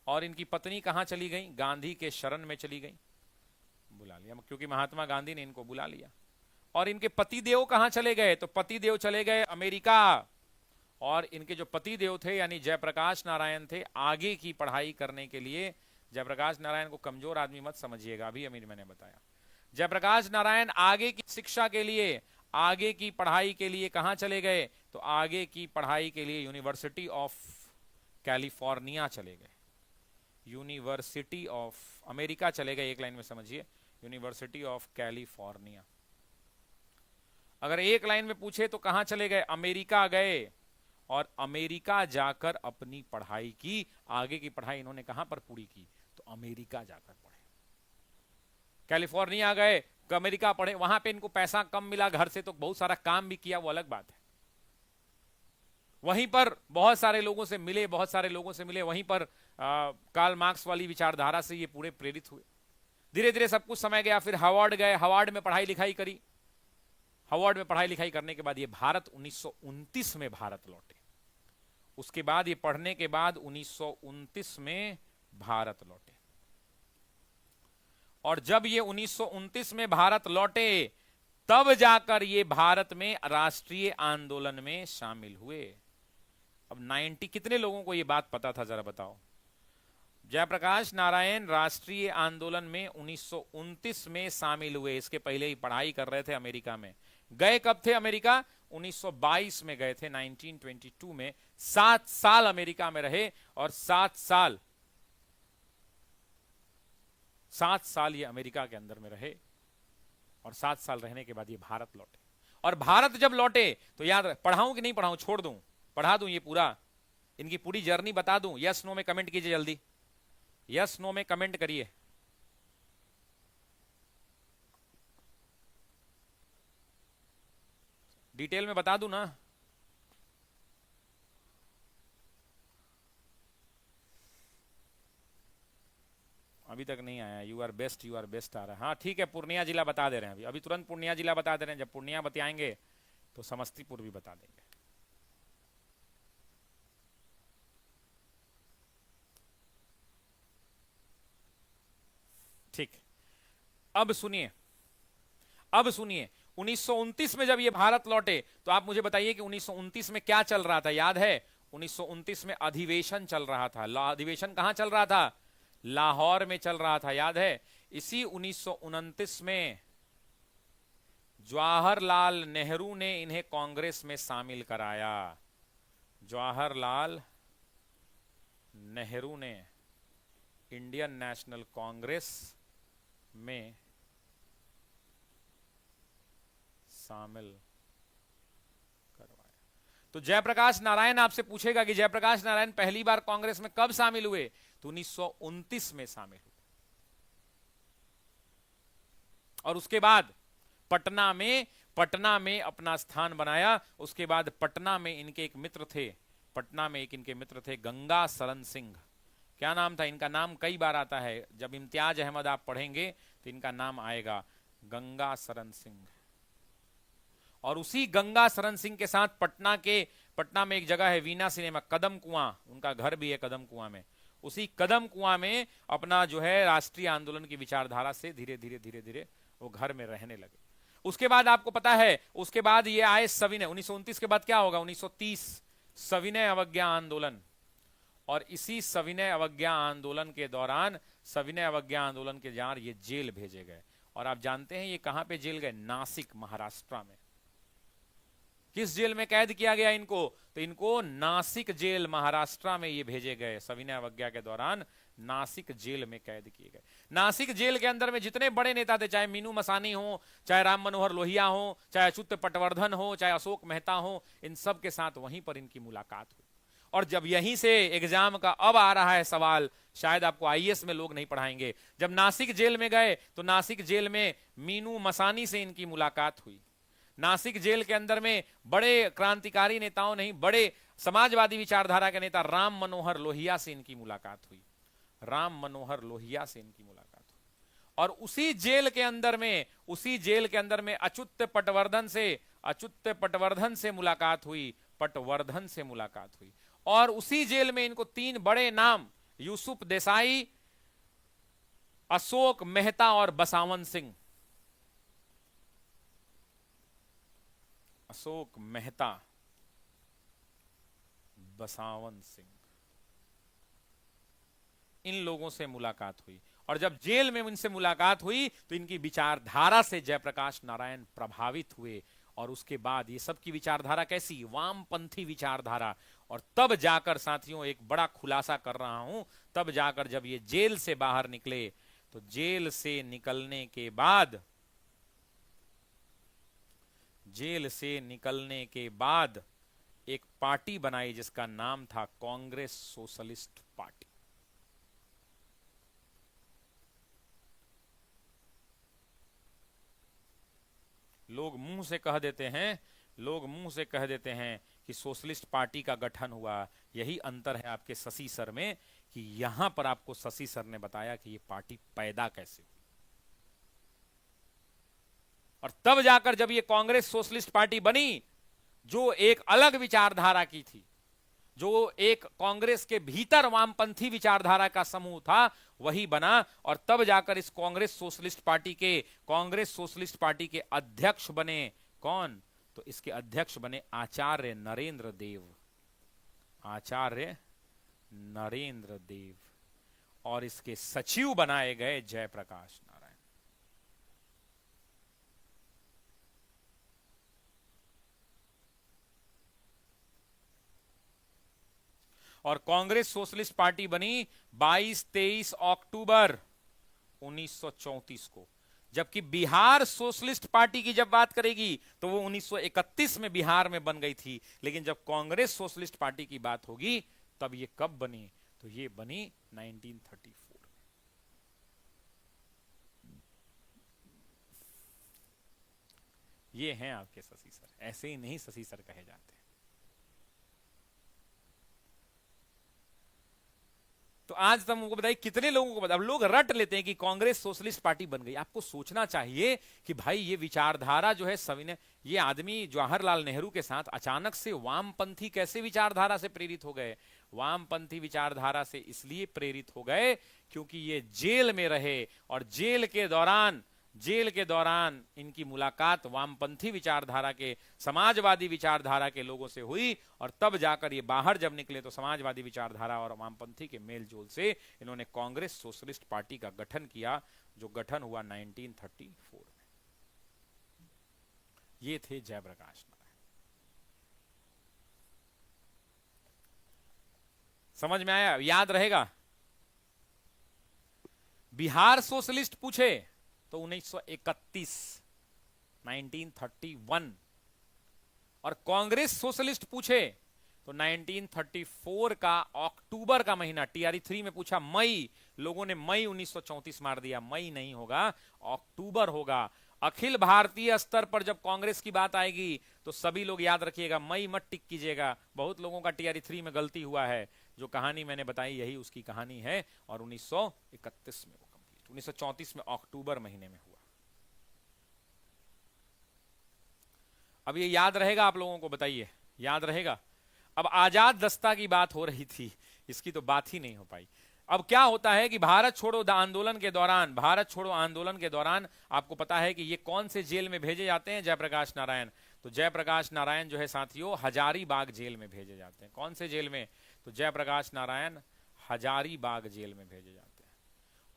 और इनकी पत्नी कहां चली गई? गांधी के शरण में चली गई। बुला लिया क्योंकि महात्मा गांधी ने इनको बुला लिया। और इनके पतिदेव कहां चले गए? तो पतिदेव चले गए अमेरिका। और इनके जो पतिदेव थे यानी जयप्रकाश नारायण थे, आगे की पढ़ाई करने के लिए, जयप्रकाश नारायण को कमजोर आदमी मत समझिएगा, अभी मैंने बताया, जयप्रकाश नारायण आगे की शिक्षा के लिए, आगे की पढ़ाई के लिए कहां चले गए? तो आगे की पढ़ाई के लिए यूनिवर्सिटी ऑफ कैलिफोर्निया चले गए। यूनिवर्सिटी ऑफ, अमेरिका चले गए, एक लाइन में समझिए, यूनिवर्सिटी ऑफ कैलिफोर्निया। अगर एक लाइन में पूछे तो कहां चले गए? अमेरिका गए। और अमेरिका जाकर अपनी पढ़ाई की। आगे की पढ़ाई इन्होंने कहां पर पूरी की? तो अमेरिका जाकर पढ़े। कैलिफोर्निया गए, अमेरिका पढ़े, वहां पे इनको पैसा कम मिला घर से, तो बहुत सारा काम भी किया, वो अलग बात है। वहीं पर बहुत सारे लोगों से मिले, वहीं पर कार्ल मार्क्स वाली विचारधारा से ये पूरे प्रेरित हुए। धीरे धीरे सब कुछ समय गया। फिर हार्वर्ड गए, हार्वर्ड में पढ़ाई लिखाई करी। हार्वर्ड में पढ़ाई लिखाई करने के बाद ये भारत 1929 में भारत लौटे। उसके बाद ये पढ़ने के बाद 1929 में भारत लौटे। और जब ये 1929 में भारत लौटे तब जाकर ये भारत में राष्ट्रीय आंदोलन में शामिल हुए। अब 90 कितने लोगों को ये बात पता था, जरा बताओ? जयप्रकाश नारायण राष्ट्रीय आंदोलन में 1929 में शामिल हुए। इसके पहले ही पढ़ाई कर रहे थे अमेरिका में। गए कब थे अमेरिका? 1922 में गए थे, 1922 में। 7 साल अमेरिका में रहे और 7 साल ये अमेरिका के अंदर में रहे। और 7 साल रहने के बाद ये भारत लौटे। और भारत जब लौटे तो याद, पढ़ाऊं कि नहीं पढ़ाऊं? छोड़ दूं? पढ़ा दूं ये पूरा, इनकी पूरी जर्नी बता दूं? यस नो में कमेंट कीजिए, जल्दी यस नो में कमेंट करिए। डिटेल में बता दूं ना? अभी तक नहीं आया। यू आर बेस्ट आ रहा है। हाँ ठीक है, पूर्णिया जिला बता दे रहे हैं। अभी तुरंत पूर्णिया जिला बता दे रहे हैं। जब पूर्णिया बताएंगे तो समस्तीपुर भी बता देंगे। ठीक, अब सुनिए 1929 में जब ये भारत लौटे तो आप मुझे बताइए कि 1929 में क्या चल रहा था? याद है? 1929 में अधिवेशन चल रहा था। अधिवेशन कहां चल रहा था? लाहौर में चल रहा था, याद है? इसी 1929 में जवाहरलाल नेहरू ने इन्हें कांग्रेस में शामिल कराया। जवाहरलाल नेहरू ने इंडियन नेशनल कांग्रेस में शामिल करवाया। तो जयप्रकाश नारायण आपसे पूछेगा कि जयप्रकाश नारायण पहली बार कांग्रेस में कब शामिल हुए? तो 1929 में शामिल हुए। और उसके बाद पटना में अपना स्थान बनाया। उसके बाद पटना में इनके एक मित्र थे, गंगा शरण सिंह। क्या नाम था इनका? नाम कई बार आता है, जब इम्तियाज अहमद आप पढ़ेंगे तो इनका नाम आएगा, गंगा शरण सिंह। और उसी गंगा शरण सिंह के साथ पटना के पटना में एक जगह है वीना सिनेमा, कदम कुआं, उनका घर भी है कदम कुआं में। उसी कदम कुआं में अपना जो है राष्ट्रीय आंदोलन की विचारधारा से धीरे धीरे धीरे धीरे वो घर में रहने लगे। उसके बाद आपको पता है, उसके बाद ये आए सविनय। 1929 के बाद क्या होगा? 1930 सविनय अवज्ञा आंदोलन। और इसी सविनय अवज्ञा आंदोलन के दौरान, सविनय अवज्ञा आंदोलन के जार ये जेल भेजे गए। और आप जानते हैं ये कहां पे जेल गए? नासिक, महाराष्ट्र में। किस जेल में कैद किया गया इनको? तो इनको नासिक जेल, महाराष्ट्र में ये भेजे गए। सविनय अवज्ञा के दौरान नासिक जेल में कैद किए गए। नासिक जेल के अंदर में जितने बड़े नेता थे, चाहे मीनू मसानी हो, चाहे राम मनोहर लोहिया हो, चाहे अच्युत पटवर्धन हो, चाहे अशोक मेहता हो, इन सब के साथ वहीं पर इनकी मुलाकात हुई। और जब यहीं से एग्जाम का अब आ रहा है सवाल, शायद आपको आईएएस में लोग नहीं पढ़ाएंगे, जब नासिक जेल में गए तो नासिक जेल में मीनू मसानी से इनकी मुलाकात हुई। नासिक जेल के अंदर में बड़े क्रांतिकारी नेताओं नहीं, बड़े समाजवादी विचारधारा के नेता राम मनोहर लोहिया से इनकी मुलाकात हुई। राम मनोहर लोहिया से इनकी मुलाकात हुई। और उसी जेल के अंदर में, उसी जेल के अंदर में अच्युत पटवर्धन से मुलाकात हुई, पटवर्धन से मुलाकात हुई। और उसी जेल में इनको तीन बड़े नाम, यूसुफ देसाई, अशोक मेहता और बसावन सिंह, अशोक मेहता, बसावन सिंह, इन लोगों से मुलाकात हुई। और जब जेल में इनसे मुलाकात हुई तो इनकी विचारधारा से जयप्रकाश नारायण प्रभावित हुए। और उसके बाद ये सब की विचारधारा कैसी? वामपंथी विचारधारा। और तब जाकर साथियों, एक बड़ा खुलासा कर रहा हूं, तब जाकर जब ये जेल से बाहर निकले, तो जेल से निकलने के बाद, जेल से निकलने के बाद एक पार्टी बनाई जिसका नाम था कांग्रेस सोशलिस्ट पार्टी। लोग मुंह से कह देते हैं, लोग मुंह से कह देते हैं कि सोशलिस्ट पार्टी का गठन हुआ। यही अंतर है आपके शशि सर में, कि यहां पर आपको शशि सर ने बताया कि ये पार्टी पैदा कैसे हुई। और तब जाकर जब ये कांग्रेस सोशलिस्ट पार्टी बनी, जो एक अलग विचारधारा की थी, जो एक कांग्रेस के भीतर वामपंथी विचारधारा का समूह था, वही बना। और तब जाकर इस कांग्रेस सोशलिस्ट पार्टी के अध्यक्ष बने कौन? तो इसके अध्यक्ष बने आचार्य नरेंद्र देव, आचार्य नरेंद्र देव। और इसके सचिव बनाए गए जयप्रकाश नारायण। और कांग्रेस सोशलिस्ट पार्टी बनी 22-23 अक्टूबर 1934 को। जबकि बिहार सोशलिस्ट पार्टी की जब बात करेगी तो वो 1931 में बिहार में बन गई थी। लेकिन जब कांग्रेस सोशलिस्ट पार्टी की बात होगी तब ये कब बनी? तो ये बनी 1934 में। ये हैं आपके शशि सर, ऐसे ही नहीं शशि सर कहे जाते। तो आज तक मुझको बताइए कितने लोगों को पता? अब लोग रट लेते हैं कि कांग्रेस सोशलिस्ट पार्टी बन गई। आपको सोचना चाहिए कि भाई ये विचारधारा जो है सविनय, ये आदमी जवाहरलाल नेहरू के साथ अचानक से वामपंथी कैसे विचारधारा से प्रेरित हो गए? वामपंथी विचारधारा से इसलिए प्रेरित हो गए क्योंकि ये जेल में रहे। और जेल के दौरान इनकी मुलाकात वामपंथी विचारधारा के, समाजवादी विचारधारा के लोगों से हुई। और तब जाकर ये बाहर जब निकले तो समाजवादी विचारधारा और वामपंथी के मेलजोल से इन्होंने कांग्रेस सोशलिस्ट पार्टी का गठन किया, जो गठन हुआ 1934 में। ये थे जयप्रकाश नारायण। समझ में आया? याद रहेगा? बिहार सोशलिस्ट पूछे तो 1931, 1931। और कांग्रेस सोशलिस्ट पूछे तो 1934 का अक्टूबर का महीना। टीआरई 3 में पूछा मई, लोगों ने मई 1934 मार दिया। मई नहीं होगा, अक्टूबर होगा। अखिल भारतीय स्तर पर जब कांग्रेस की बात आएगी तो सभी लोग याद रखिएगा, मई मत टिक कीजिएगा। बहुत लोगों का टीआरई 3 में गलती हुआ है। जो कहानी मैंने बताई यही उसकी कहानी है। और 1931 में 1934 में अक्टूबर महीने में हुआ। अब ये याद रहेगा आप लोगों को? बताइए, याद रहेगा? अब आजाद दस्ता की बात हो रही थी, इसकी तो बात ही नहीं हो पाई। अब क्या होता है कि भारत छोड़ो आंदोलन के दौरान आपको पता है कि ये कौन से जेल में भेजे जाते हैं? जयप्रकाश नारायण। तो जयप्रकाश नारायण जो है साथियों हजारीबाग जेल में भेजे जाते हैं। कौन से जेल में? तो जयप्रकाश नारायण हजारीबाग जेल में भेजे जाते हैं।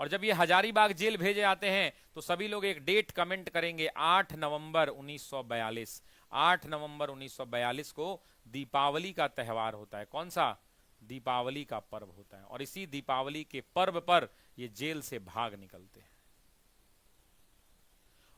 और जब ये हजारीबाग जेल भेजे जाते हैं तो सभी लोग एक डेट कमेंट करेंगे, 8 नवंबर 1942। 8 नवंबर 1942 को दीपावली का त्यौहार होता है। कौन सा? दीपावली का पर्व होता है। और इसी दीपावली के पर्व पर ये जेल से भाग निकलते हैं।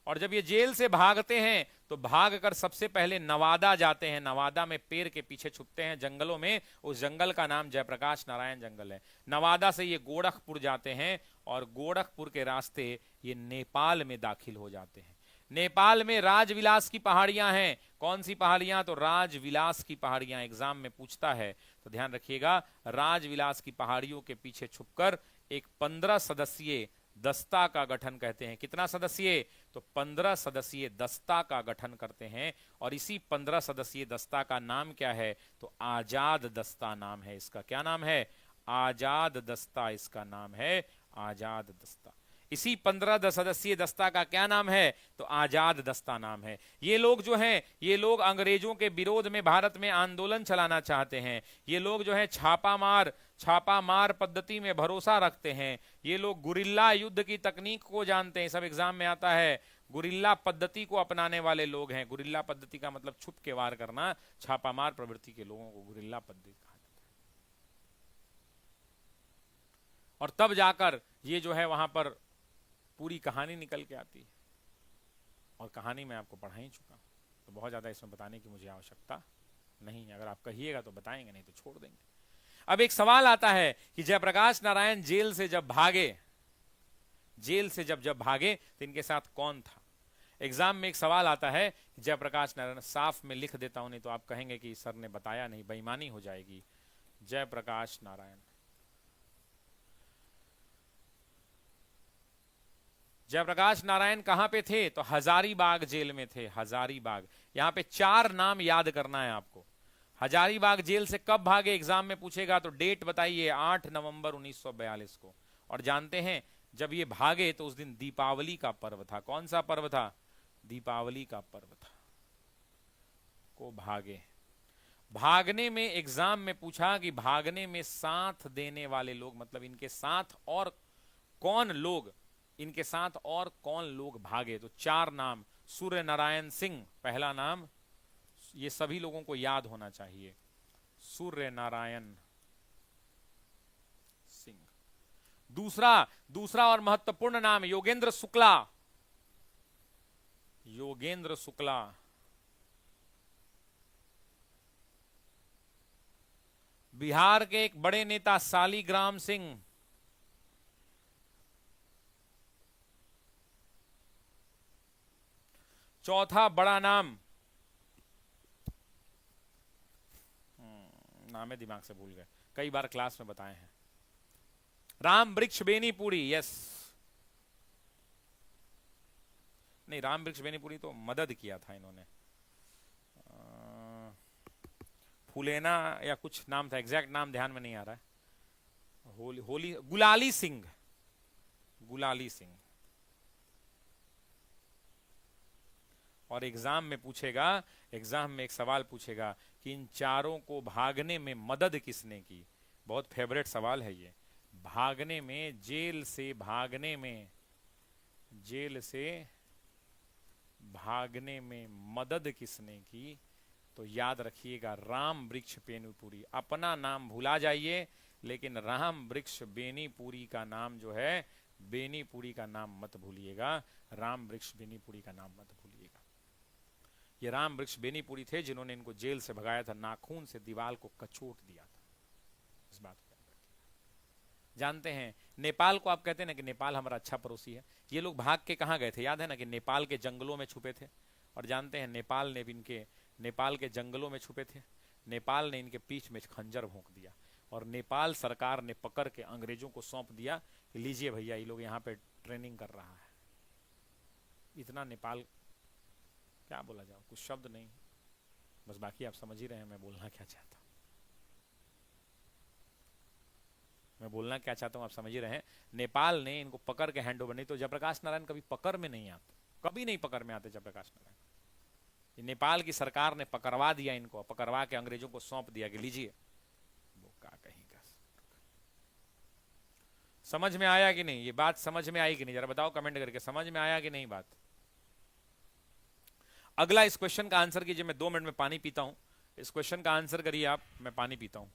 और जब ये जेल से भागते हैं तो भागकर सबसे पहले नवादा जाते हैं। नवादा में पेड़ के पीछे छुपते हैं जंगलों में। उस जंगल का नाम जयप्रकाश नारायण जंगल है। नवादा से ये गोरखपुर जाते हैं और गोरखपुर के रास्ते ये नेपाल में दाखिल हो जाते हैं। नेपाल में राजविलास की पहाड़ियां हैं। कौन सी पहाड़ियां? तो राजविलास की पहाड़ियां। एग्जाम में पूछता है तो ध्यान रखिएगा। राजविलास की पहाड़ियों के पीछे छुपकर एक 15 सदस्यीय दस्ता का गठन कहते हैं। कितना सदस्यीय? तो 15 सदस्यीय दस्ता का गठन करते हैं। और इसी 15 सदस्यीय दस्ता का नाम क्या है? तो आजाद दस्ता नाम है इसका। क्या नाम है? आजाद दस्ता इसका नाम है। आजाद दस्ता। इसी 15 सदस्यीय दस्ता का क्या नाम है? तो आजाद दस्ता नाम है। ये लोग जो हैं, ये लोग अंग्रेजों के विरोध में भारत में आंदोलन चलाना चाहते हैं। ये लोग जो है छापामार पद्धति में भरोसा रखते हैं। ये लोग गुरिल्ला युद्ध की तकनीक को जानते हैं। सब एग्जाम में आता है। गुरिल्ला पद्धति को अपनाने वाले लोग हैं। गुरिल्ला पद्धति का मतलब छुप के वार करना। छापामार प्रवृत्ति के लोगों को गुरिल्ला पद्धति कहा जाता है। और तब जाकर ये जो है वहां पर पूरी कहानी निकल के आती है। और कहानी मैं आपको पढ़ा ही चुका, तो बहुत ज्यादा इसमें बताने की मुझे आवश्यकता नहीं है। अगर आप कहिएगा तो बताएंगे, नहीं तो छोड़ देंगे। अब एक सवाल आता है कि जयप्रकाश नारायण जेल से जब भागे तो इनके साथ कौन था? एग्जाम में एक सवाल आता है कि जयप्रकाश नारायण, साफ में लिख देता हूं नहीं तो आप कहेंगे कि सर ने बताया नहीं, बेईमानी हो जाएगी। जयप्रकाश नारायण कहां पे थे? तो हजारीबाग जेल में थे। हजारीबाग। यहां पे 4 नाम याद करना है आपको। हजारीबाग जेल से कब भागे एग्जाम में पूछेगा तो डेट बताइए, 8 नवंबर 1942 को। और जानते हैं जब ये भागे तो उस दिन दीपावली का पर्व था। कौन सा पर्व था? दीपावली का पर्व था। को भागने में एग्जाम में पूछा कि भागने में साथ देने वाले लोग, मतलब इनके साथ और कौन लोग भागे? तो 4 नाम। सूर्य नारायण सिंह पहला नाम, ये सभी लोगों को याद होना चाहिए। सूर्य नारायण सिंह। दूसरा और महत्वपूर्ण नाम योगेंद्र शुक्ला। बिहार के एक बड़े नेता शालिग्राम सिंह। चौथा बड़ा नाम, नाम है दिमाग से भूल गए, कई बार क्लास में बताए हैं, राम वृक्ष बेनीपुरी। यस, नहीं, राम वृक्ष बेनीपुरी तो मदद किया था इन्होंने। फुलेना या कुछ नाम था, एग्जैक्ट नाम ध्यान में नहीं आ रहा है। गुलाली सिंह। और एग्जाम में एक सवाल पूछेगा कि इन चारों को भागने में मदद किसने की? बहुत फेवरेट सवाल है ये। भागने में, जेल से भागने में मदद किसने की? तो याद रखिएगा, राम वृक्ष बेनीपुरी। अपना नाम भुला जाइए लेकिन राम वृक्ष बेनीपुरी का नाम जो है, बेनीपुरी का नाम मत भूलिएगा। राम वृक्ष बेनीपुरी का नाम मत भूलिएगा। ये राम वृक्ष बेनीपुरी थे जिन्होंने इनको जेल से भगाया था, नाखून से दीवार को कचोट दिया था। इस बात को जानते हैं। नेपाल को आप कहते हैं ना कि नेपाल हमारा अच्छा पड़ोसी है। ये लोग भाग के कहां गए थे? याद है ना कि नेपाल के जंगलों में छुपे थे। और जानते हैं नेपाल के जंगलों में छुपे थे। नेपाल ने इनके पीठ में खंजर भोंक दिया और नेपाल सरकार ने पकड़ के अंग्रेजों को सौंप दिया कि लीजिए भैया, ये लोग यहाँ पे ट्रेनिंग कर रहा है। इतना नेपाल, क्या बोला जाए, कुछ शब्द नहीं, बस बाकी आप समझ ही रहे हैं मैं बोलना क्या चाहता हूं। मैं बोलना क्या चाहता हूं आप समझ ही रहे हैं। नेपाल ने इनको पकड़ के हैंड ओवर, नहीं तो जयप्रकाश नारायण कभी पकड़ में नहीं आते, कभी नहीं पकड़ में आते जयप्रकाश नारायण। नेपाल की सरकार ने पकड़वा दिया इनको, पकड़वा के अंग्रेजों को सौंप दिया कि लीजिए। वो का कहीं का। समझ में आया कि नहीं? ये बात समझ में आई कि नहीं? जरा बताओ कमेंट करके, समझ में आया कि नहीं बात? अगला इस क्वेश्चन का आंसर कीजिए। मैं 2 मिनट में पानी पीता हूं। इस क्वेश्चन का आंसर करिए आप, मैं पानी पीता हूं।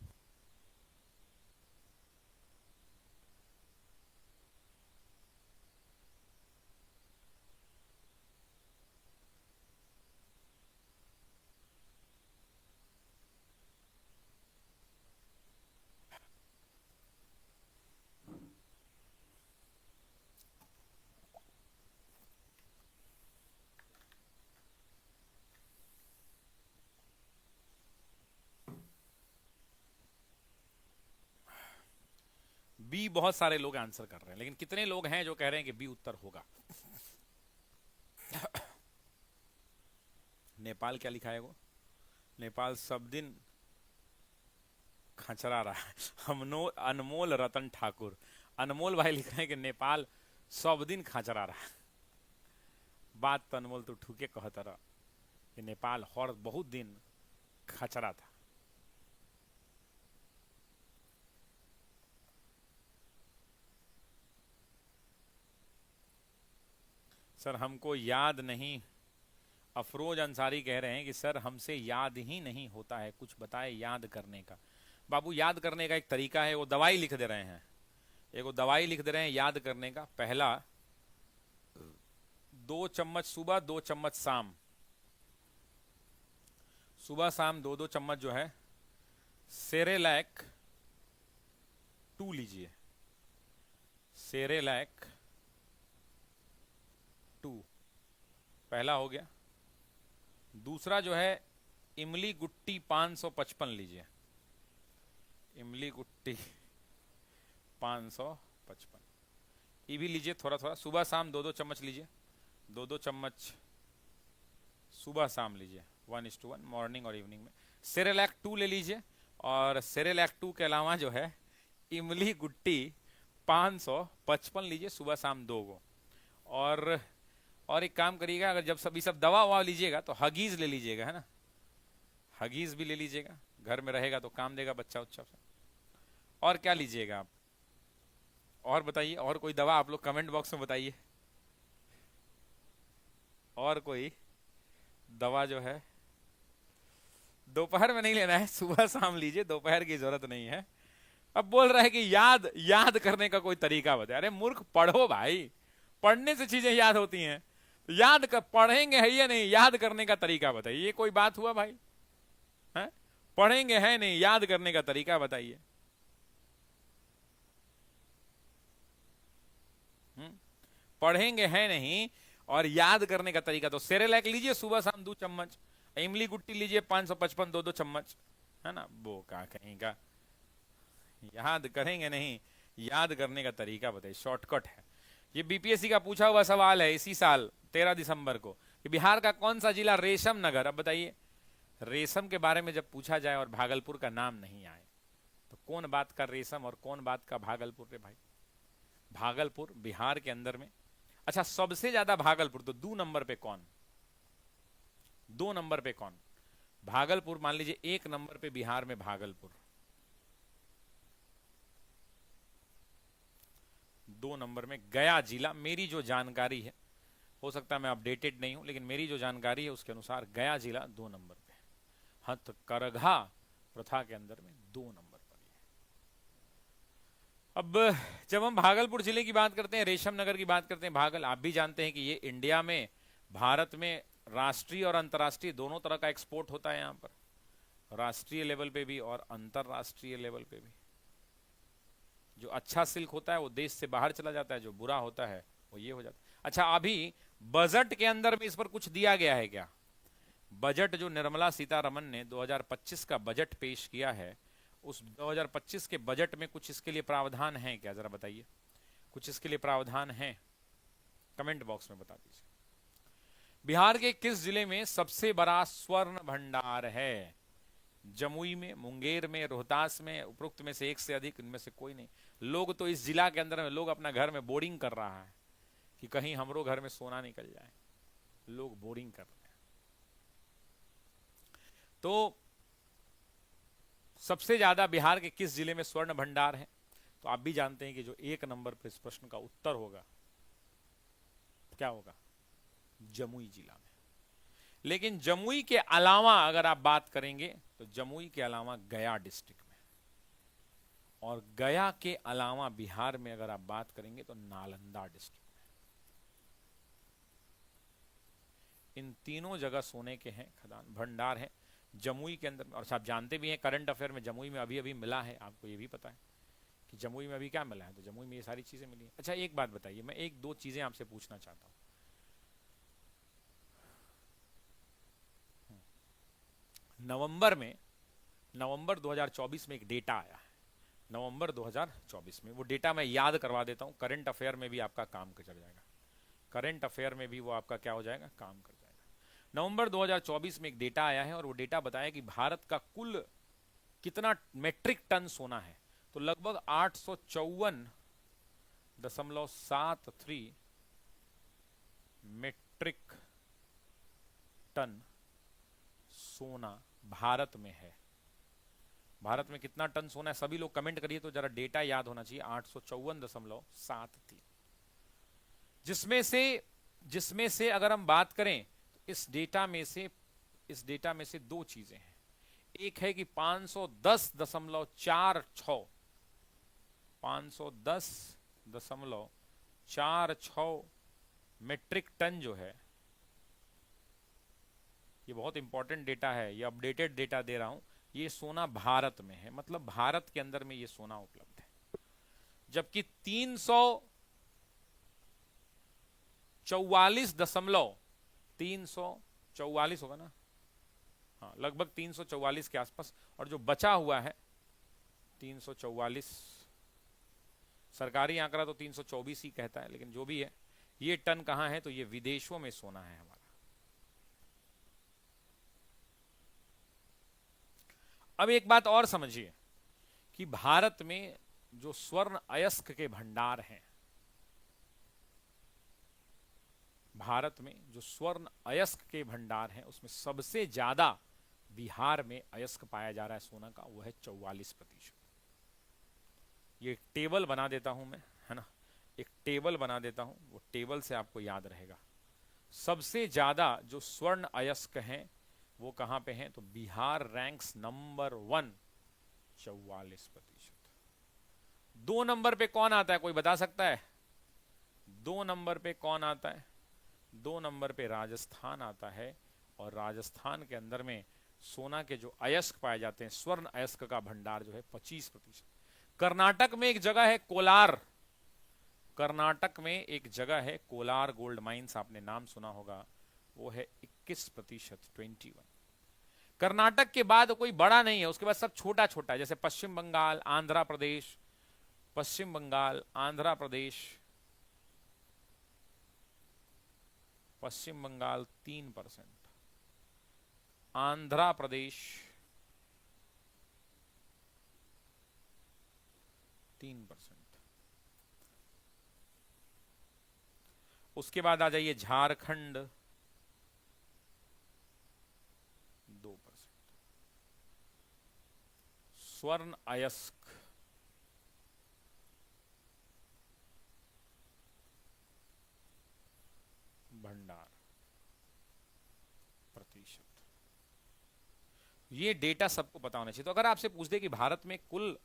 बी बहुत सारे लोग आंसर कर रहे हैं, लेकिन कितने लोग हैं जो कह रहे हैं कि बी उत्तर होगा? नेपाल क्या लिखा है वो? नेपाल सब दिन खचरा रहा है। अनमोल रतन ठाकुर, अनमोल भाई लिख रहे हैं कि नेपाल सब दिन खचरा रहा है। बात तो अनमोल तो ठूके कहता रहा कि नेपाल हर बहुत दिन खचरा था। सर हमको याद नहीं, अफरोज अंसारी कह रहे हैं कि सर हमसे याद ही नहीं होता है, कुछ बताए याद करने का। बाबू याद करने का एक तरीका है, वो दवाई लिख दे रहे हैं, एक वो दवाई लिख दे रहे हैं याद करने का। पहला 2 चम्मच सुबह 2 चम्मच शाम, सुबह शाम 2-2 चम्मच जो है सेरेलैक 2 लीजिए, सेरेलैक 2 पहला हो गया। दूसरा जो है इमली गुट्टी 555 लीजिए, इमली गुट्टी 555 ये भी लीजिए थोड़ा थोड़ा। सुबह शाम 2-2 चम्मच लीजिए, 2-2 चम्मच सुबह शाम लीजिए, 1:1 मॉर्निंग और इवनिंग में। सेरेलैक 2 ले लीजिए, और सेरेलैक 2 के अलावा जो है इमली गुट्टी 555 लीजिए सुबह शाम 2 गो। और एक काम करिएगा, अगर जब सभी सब दवा ववा लीजिएगा तो हगीज ले लीजिएगा, है ना, हगीज भी ले लीजिएगा, घर में रहेगा तो काम देगा बच्चा उच्चा से। और क्या लीजिएगा आप? और बताइए, और कोई दवा आप लोग कमेंट बॉक्स में बताइए। और कोई दवा जो है दोपहर में नहीं लेना है, सुबह शाम लीजिए, दोपहर की जरूरत नहीं है। अब बोल रहा है कि याद करने का कोई तरीका बताए। अरे मूर्ख, पढ़ो भाई, पढ़ने से चीजें याद होती हैं। याद कर पढ़ेंगे है या नहीं, याद करने का तरीका बताइए। ये कोई बात हुआ भाई? है पढ़ेंगे है नहीं, याद करने का तरीका बताइए। पढ़ेंगे है नहीं और याद करने का तरीका। तो सेरेलैक लीजिए सुबह शाम 2 चम्मच, इमली गुट्टी लीजिए 555 2-2 चम्मच, है ना। वो का कहीं का याद करेंगे नहीं, याद करने का तरीका बताइए, शॉर्टकट है। ये बीपीएससी का पूछा हुआ सवाल है इसी साल 13 दिसंबर को कि बिहार का कौन सा जिला रेशम नगर। अब बताइए, रेशम के बारे में जब पूछा जाए और भागलपुर का नाम नहीं आए तो कौन बात का रेशम और कौन बात का भागलपुर रे भाई? भागलपुर बिहार के अंदर में। अच्छा, सबसे ज्यादा भागलपुर तो 2 नंबर पे कौन? 2 नंबर पे कौन? भागलपुर मान लीजिए 1 नंबर पे बिहार में भागलपुर, 2 नंबर में गया जिला। मेरी जो जानकारी है, हो सकता है मैं अपडेटेड नहीं हूं, लेकिन मेरी जो जानकारी है उसके अनुसार गया जिला 2 नंबर पे। हथकरघा प्रथा के अंदर में 2 नंबर पर है। अब जब हम भागलपुर जिले की बात करते हैं, रेशम नगर की बात करते हैं, आप भी जानते हैं कि ये इंडिया में, भारत में राष्ट्रीय और अंतर्राष्ट्रीय दोनों तरह का एक्सपोर्ट होता है यहां पर, राष्ट्रीय लेवल पे भी और अंतरराष्ट्रीय लेवल पे भी। जो अच्छा सिल्क होता है वो देश से बाहर चला जाता है, जो बुरा होता है वो ये हो जाता है। अच्छा, अभी बजट के अंदर में इस पर कुछ दिया गया है क्या? बजट जो निर्मला सीतारमन ने 2025 का बजट पेश किया है, उस 2025 के बजट में कुछ इसके लिए प्रावधान है क्या? जरा बताइए, कुछ इसके लिए प्रावधान है? कमेंट बॉक्स में बता दीजिए। बिहार के किस जिले में सबसे बड़ा स्वर्ण भंडार है? जमुई में, मुंगेर में, रोहतास में, उपरोक्त में से एक से अधिक, इनमें से कोई नहीं। लोग तो इस जिला के अंदर में लोग अपना घर में बोरिंग कर रहा है कि कहीं हमरो घर में सोना निकल जाए, लोग बोरिंग कर रहे हैं। तो सबसे ज्यादा बिहार के किस जिले में स्वर्ण भंडार है? तो आप भी जानते हैं कि जो 1 नंबर पे इस प्रश्न का उत्तर होगा क्या होगा? जमुई जिला में। लेकिन जमुई के अलावा अगर आप बात करेंगे तो जमुई के अलावा गया डिस्ट्रिक्ट में, और गया के अलावा बिहार में अगर आप बात करेंगे तो नालंदा डिस्ट्रिक्ट में। इन तीनों जगह सोने के हैं खदान, भंडार है जमुई के अंदर। और आप जानते भी हैं करंट अफेयर में जमुई में अभी अभी मिला है, आपको ये भी पता है कि जमुई में अभी क्या मिला है, तो जमुई में ये सारी चीजें मिली हैं। अच्छा एक बात बताइए, मैं एक दो चीजें आपसे पूछना चाहता हूं। नवंबर 2024 में एक डेटा आया है, नवंबर 2024 में, वो डेटा मैं याद करवा देता हूं, करंट अफेयर में भी आपका काम कर जाएगा, करंट अफेयर में भी वो आपका क्या हो जाएगा, काम कर जाएगा। नवंबर 2024 में एक डेटा आया है और वो डेटा बताया कि भारत का कुल कितना मेट्रिक टन सोना है। तो लगभग 854.73 मेट्रिक टन सोना भारत में है। भारत में कितना टन सोना है, सभी लोग कमेंट करिए तो जरा डेटा याद होना चाहिए। 854.73, जिसमें से अगर हम बात करें तो इस डेटा में से दो चीजें हैं। एक है कि 510.46 मेट्रिक टन जो है, ये बहुत इंपॉर्टेंट डेटा है, ये अपडेटेड डेटा दे रहा हूं, ये सोना भारत में है, मतलब भारत के अंदर में ये सोना उपलब्ध है। जबकि 344 होगा ना, हाँ लगभग 344 के आसपास, और जो बचा हुआ है 344, सरकारी आंकड़ा तो 324 ही कहता है, लेकिन जो भी है ये टन कहां है, तो ये विदेशों में सोना है हमारा। अब एक बात और समझिए कि भारत में जो स्वर्ण अयस्क के भंडार हैं, भारत में जो स्वर्ण अयस्क के भंडार हैं उसमें सबसे ज्यादा बिहार में अयस्क पाया जा रहा है सोना का, वो है 44%। ये एक टेबल बना देता हूं मैं, है ना, एक टेबल बना देता हूं, वो टेबल से आपको याद रहेगा। सबसे ज्यादा जो स्वर्ण अयस्क हैं वो कहां पे हैं, तो बिहार रैंक्स नंबर 1, 44%। 2 नंबर पे कौन आता है, कोई बता सकता है? 2 नंबर पे कौन आता है? 2 नंबर पे राजस्थान आता है, और राजस्थान के अंदर में सोना के जो अयस्क पाए जाते हैं, स्वर्ण अयस्क का भंडार जो है 25%। कर्नाटक में एक जगह है कोलार, कर्नाटक में एक जगह है कोलार गोल्ड माइंस, आपने नाम सुना होगा, वो है 21%, 21। कर्नाटक के बाद कोई बड़ा नहीं है, उसके बाद सब छोटा छोटा है, जैसे पश्चिम बंगाल, आंध्र प्रदेश, पश्चिम बंगाल, आंध्र प्रदेश, पश्चिम बंगाल 3%, आंध्र प्रदेश 3%, उसके बाद आ जाइए झारखंड 2%। स्वर्ण अयस्क भंडार प्रतिशत, ये डेटा सबको पता होना चाहिए। तो अगर आपसे पूछ दे कि भारत में कुल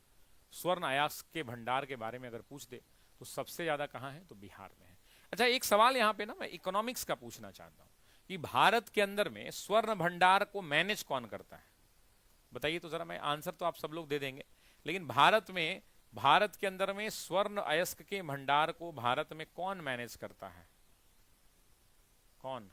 स्वर्ण अयस्क के भंडार के बारे में अगर पूछ दे तो सबसे ज्यादा कहां है, तो बिहार में है। अच्छा एक सवाल यहां पे ना मैं इकोनॉमिक्स का पूछना चाहता हूं कि भारत के अंदर में स्वर्ण भंडार को मैनेज कौन करता है, बताइए तो जरा। मैं आंसर तो आप सब लोग दे देंगे, लेकिन भारत के अंदर में स्वर्ण अयस्क के भंडार को भारत में कौन मैनेज करता है, कौन?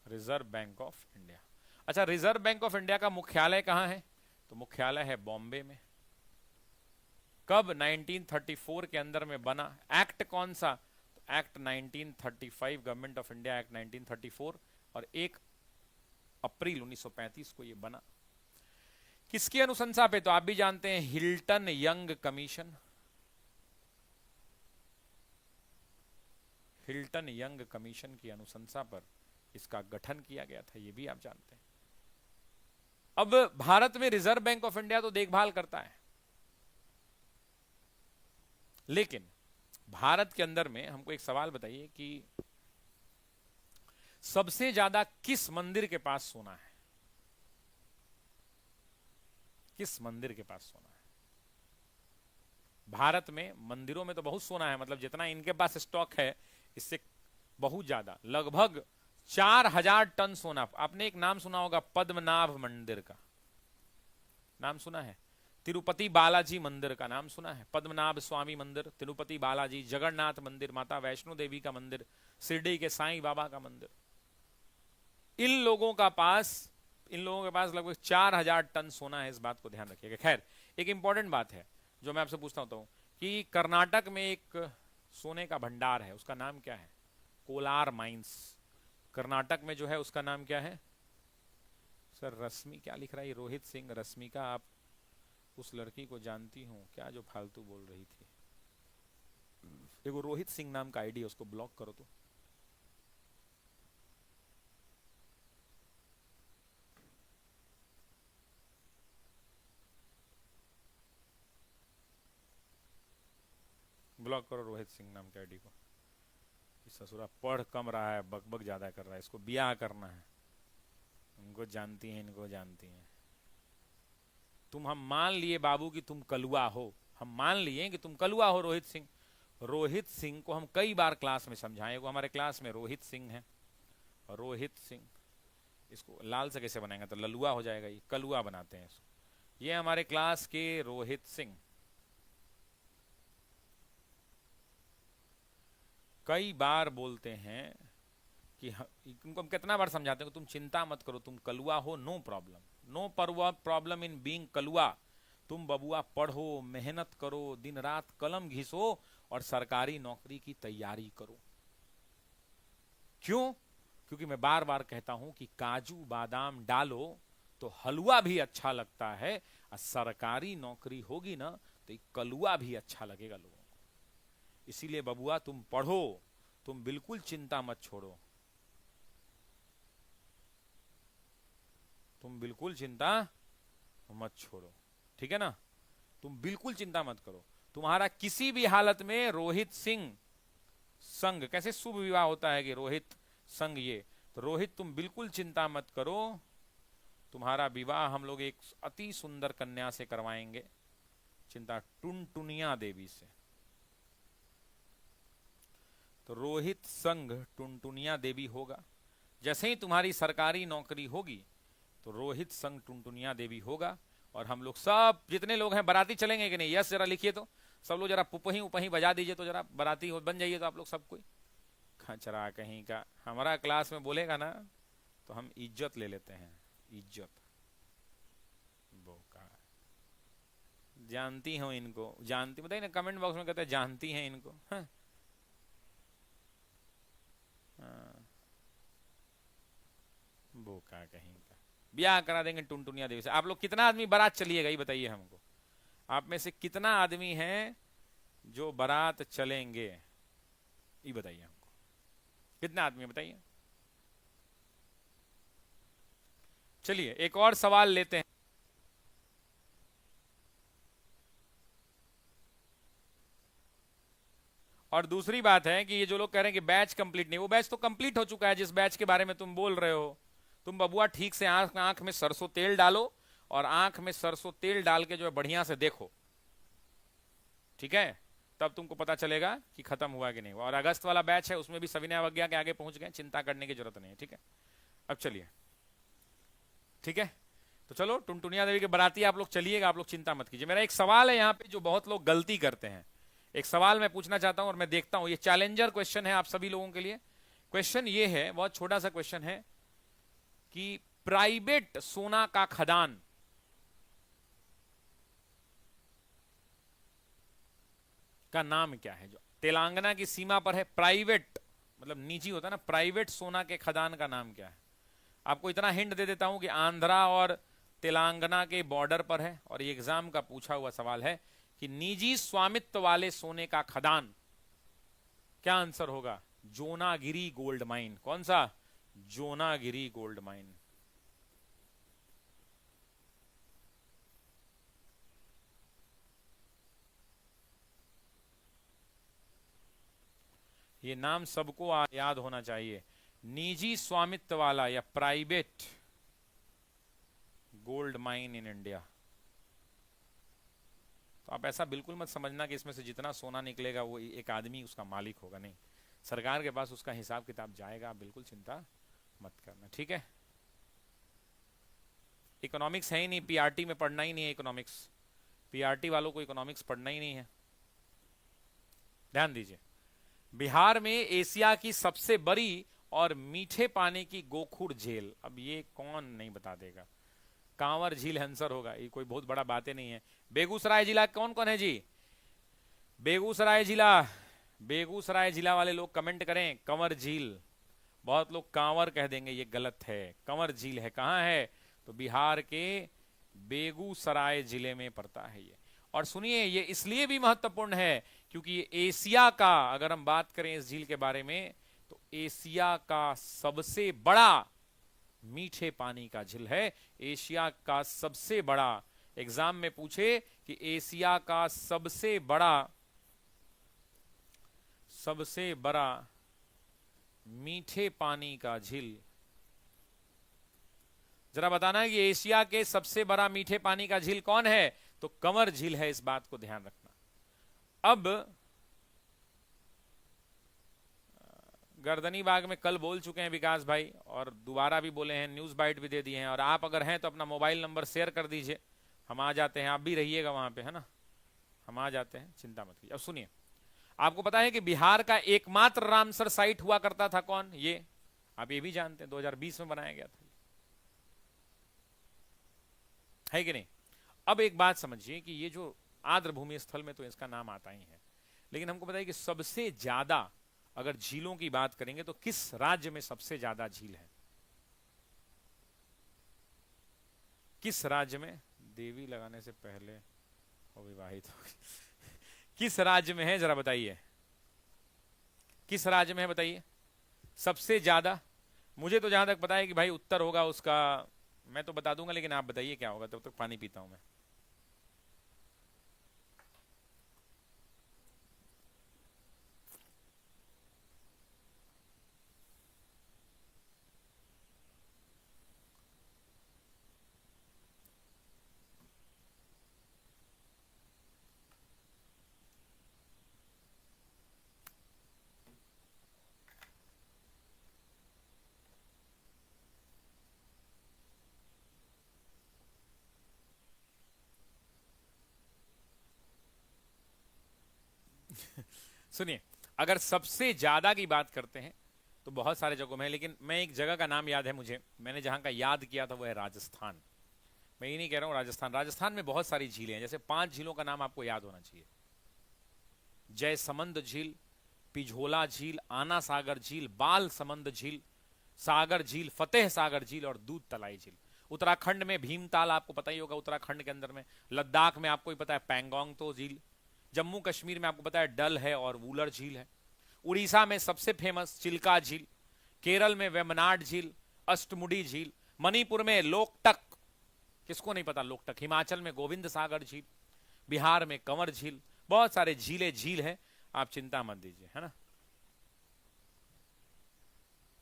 Reserve bank of India. अच्छा रिजर्व बैंक ऑफ इंडिया का मुख्यालय कहां है, तो मुख्यालय है बॉम्बे में। कब? 1934 के अंदर में बना। एक्ट कौन सा, तो act 1935, government of India act 1934, और 1 अप्रैल 1935 को ये बना। किसकी अनुशंसा पे? तो आप भी जानते हैं, Hilton young commission. Hilton young commission की अनुशंसा पर इसका गठन किया गया था, ये भी आप जानते हैं। अब भारत में रिजर्व बैंक ऑफ इंडिया तो देखभाल करता है, लेकिन भारत के अंदर में हमको एक सवाल बताइए कि सबसे ज्यादा किस मंदिर के पास सोना है? किस मंदिर के पास सोना है? भारत में मंदिरों में तो बहुत सोना है, मतलब जितना इनके पास स्टॉक है इससे बहुत ज्यादा, लगभग 4000 टन सोना। आपने एक नाम सुना होगा, पद्मनाभ मंदिर का नाम सुना है, तिरुपति बालाजी मंदिर का नाम सुना है, पद्मनाभ स्वामी मंदिर, तिरुपति बालाजी, जगन्नाथ मंदिर, माता वैष्णो देवी का मंदिर, शिरडी के साईं बाबा का मंदिर। इन लोगों के पास लगभग 4000 टन सोना है, इस बात को ध्यान रखिएगा। खैर, एक इंपॉर्टेंट बात है जो मैं आपसे पूछता हूं कि कर्नाटक में एक सोने का भंडार है, उसका नाम क्या है? कोलार माइंस। कर्नाटक में जो है उसका नाम क्या है? सर रश्मि क्या लिख रहा है? रोहित सिंह, रश्मिका, आप उस लड़की को जानती हूँ क्या जो फालतू बोल रही थी? देखो, रोहित सिंह नाम का आईडी है, उसको ब्लॉक करो। तो ब्लॉक करो रोहित सिंह नाम के आईडी को। ससुरा पढ़ कम रहा है, बकबक ज्यादा कर रहा है, इसको ब्याह करना है। उनको जानती हैं, इनको जानती हैं। हम मान लिए बाबू कि तुम कलुआ हो, हम मान लिए कि तुम कलुआ हो रोहित सिंह। रोहित सिंह को हम कई बार क्लास में समझाए, वो हमारे क्लास में रोहित सिंह है। रोहित सिंह, इसको लाल से कैसे बनाएंगे? तो ललुआ हो जाएगा, ये कलुआ बनाते हैं इसको। ये हमारे क्लास के रोहित सिंह। कई बार बोलते हैं कि तुमको हम कितना बार समझाते हैं कि तुम चिंता मत करो, तुम कलुआ हो, no problem, no problem in being कलुआ। तुम बबुआ पढ़ो, मेहनत करो, दिन रात कलम घिसो और सरकारी नौकरी की तैयारी करो। क्यों? क्योंकि मैं बार बार कहता हूं कि काजू बादाम डालो तो हलवा भी अच्छा लगता है, और सरकारी नौकरी होगी ना तो कलुआ भी अच्छा लगेगा लोगों को। इसीलिए बबुआ तुम पढ़ो, तुम बिल्कुल चिंता मत छोड़ो, तुम बिल्कुल चिंता मत छोड़ो, ठीक है ना? तुम बिल्कुल चिंता मत करो। तुम्हारा किसी भी हालत में रोहित सिंह संग, कैसे शुभ विवाह होता है कि रोहित संग, ये तो रोहित तुम बिल्कुल चिंता मत करो, तुम्हारा विवाह हम लोग एक अति सुंदर कन्या से करवाएंगे, चिंता, टुनटुनिया देवी से। तो रोहित संग टुनटुनिया देवी होगा। जैसे ही तुम्हारी सरकारी नौकरी होगी तो रोहित संग टुनटुनिया देवी होगा, और हम लोग सब जितने लोग हैं बाराती चलेंगे कि नहीं? यस जरा लिखिए तो, सब लोग जरा पुपही उपही बजा दीजिए तो जरा बाराती बन जाइए तो आप लोग सब कोई। खचरा कहीं का, हमारा क्लास में बोलेगा ना तो हम इज्जत ले लेते हैं, इज्जत। बोका, जानती हो इनको? जानती बताइए ना, कमेंट बॉक्स में कहते हैं जानती हैं इनको। हाँ। बोका कहीं का, ब्याह करा देंगे टुनटुनिया देवी से। आप लोग कितना आदमी बारात चलिएगा ये बताइए हमको? आप में से कितना आदमी हैं जो बारात चलेंगे? ये बताइए हमको, कितना आदमी बताइए। चलिए एक और सवाल लेते हैं। और दूसरी बात है कि ये जो लोग कह रहे हैं कि बैच कंप्लीट नहीं, वो बैच तो कंप्लीट हो चुका है जिस बैच के बारे में तुम बोल रहे हो। तुम बबुआ ठीक से आंख में सरसों तेल डालो, और आंख में सरसों तेल डाल के जो है बढ़िया से देखो, ठीक है? तब तुमको पता चलेगा कि खत्म हुआ कि नहीं हुआ। और अगस्त वाला बैच है, उसमें भी सविनय अवज्ञा के आगे पहुंच गए, चिंता करने की जरूरत नहीं है, ठीक है? अब चलिए, ठीक है? तो चलो टुनटुनिया देवी के बाराती आप लोग चलिएगा, आप लोग चिंता मत कीजिए। मेरा एक सवाल है यहाँ पे जो बहुत लोग गलती करते हैं, एक सवाल मैं पूछना चाहता हूं और मैं देखता हूं, ये चैलेंजर क्वेश्चन है आप सभी लोगों के लिए। क्वेश्चन ये है, बहुत छोटा सा क्वेश्चन है कि प्राइवेट सोना का खदान का नाम क्या है जो तेलंगाना की सीमा पर है? प्राइवेट मतलब निजी होता है ना, प्राइवेट सोना के खदान का नाम क्या है? आपको इतना हिंट दे देता हूं कि आंध्रा और तेलंगाना के बॉर्डर पर है, और ये एग्जाम का पूछा हुआ सवाल है कि निजी स्वामित्व वाले सोने का खदान, क्या आंसर होगा? जोनागिरी गोल्ड माइन। कौन सा? जोनागिरी गोल्ड माइन। ये नाम सबको याद होना चाहिए, निजी स्वामित्व वाला या private gold mine in India. तो आप ऐसा बिल्कुल मत समझना कि इसमें से जितना सोना निकलेगा वो एक आदमी उसका मालिक होगा, नहीं, सरकार के पास उसका हिसाब किताब जाएगा, आप बिल्कुल चिंता मत करना, ठीक है। इकोनॉमिक्स है ही नहीं, पीआरटी में पढ़ना ही नहीं है इकोनॉमिक्स, पीआरटी वालों को इकोनॉमिक्स पढ़ना ही नहीं है। ध्यान दीजिए, बिहार में एशिया की सबसे बड़ी और मीठे पानी की गोखुर झील, अब ये कौन नहीं बता देगा? कांवर झील आंसर होगा, ये कोई बहुत बड़ा बातें नहीं है। बेगूसराय जिला कौन कौन है जी? बेगूसराय जिला, बेगूसराय जिला वाले लोग कमेंट करें कंवर झील। बहुत लोग कांवर कह देंगे, ये गलत है, कंवर झील है। कहां है? तो बिहार के बेगूसराय जिले में पड़ता है ये। और सुनिए, ये इसलिए भी महत्वपूर्ण है क्योंकि ये एशिया का, अगर हम बात करें इस झील के बारे में, तो एशिया का सबसे बड़ा मीठे पानी का झील है, एशिया का सबसे बड़ा। एग्जाम में पूछे कि एशिया का सबसे बड़ा मीठे पानी का झील, जरा बताना है कि एशिया के सबसे बड़ा मीठे पानी का झील कौन है? तो कंवर झील है, इस बात को ध्यान रखना। अब गर्दनी बाग में कल बोल चुके हैं विकास भाई, और दोबारा भी बोले हैं, न्यूज बाइट भी दे दिए हैं, और आप अगर हैं तो अपना मोबाइल नंबर शेयर कर दीजिए, हम आ जाते हैं, आप भी रहिएगा वहां पे, है ना, हम आ जाते हैं, चिंता मत कीजिए। अब सुनिए, आपको पता है कि बिहार का एकमात्र रामसर साइट हुआ करता था कौन? ये आप ये भी जानते हैं, 2020 में बनाया गया था, है कि नहीं? अब एक बात समझिए कि ये जो आर्द्र भूमि स्थल में तो इसका नाम आता ही है, लेकिन हमको पता है कि सबसे ज्यादा अगर झीलों की बात करेंगे तो किस राज्य में सबसे ज्यादा झील है? किस राज्य में? देवी लगाने से पहले वो विवाहित हो गई। किस राज्य में है, जरा बताइए, किस राज्य में है बताइए सबसे ज्यादा? मुझे तो जहां तक पता है कि भाई उत्तर होगा उसका, मैं तो बता दूंगा, लेकिन आप बताइए क्या होगा, तब तक पानी पीता हूं मैं। सुनिए, अगर सबसे ज्यादा की बात करते हैं तो बहुत सारे जगहों में है, लेकिन मैं एक जगह का नाम याद है मुझे, मैंने जहां का याद किया था वो है राजस्थान। मैं ये नहीं कह रहा हूं राजस्थान, राजस्थान में बहुत सारी झीलें हैं, जैसे 5 झीलों का नाम आपको याद होना चाहिए: जयसमंद झील, पिझोला झील, आना सागर झील, बाल समंद झील, सागर झील, फतेह सागर झील और दूध तलाई झील। उत्तराखंड में भीमताल, आपको पता ही होगा, उत्तराखंड के अंदर में। लद्दाख में आपको ही पता है पैंगोंग तो झील। जम्मू कश्मीर में आपको पता है डल है और वूलर झील है। उड़ीसा में सबसे फेमस चिल्का झील, केरल में वेमनाड झील, अष्टमुडी झील, मणिपुर में लोकटक, किसको नहीं पता लोकटक, हिमाचल में गोविंद सागर झील, बिहार में कंवर झील, बहुत सारे झीलें झील है, आप चिंता मत दीजिए, है ना।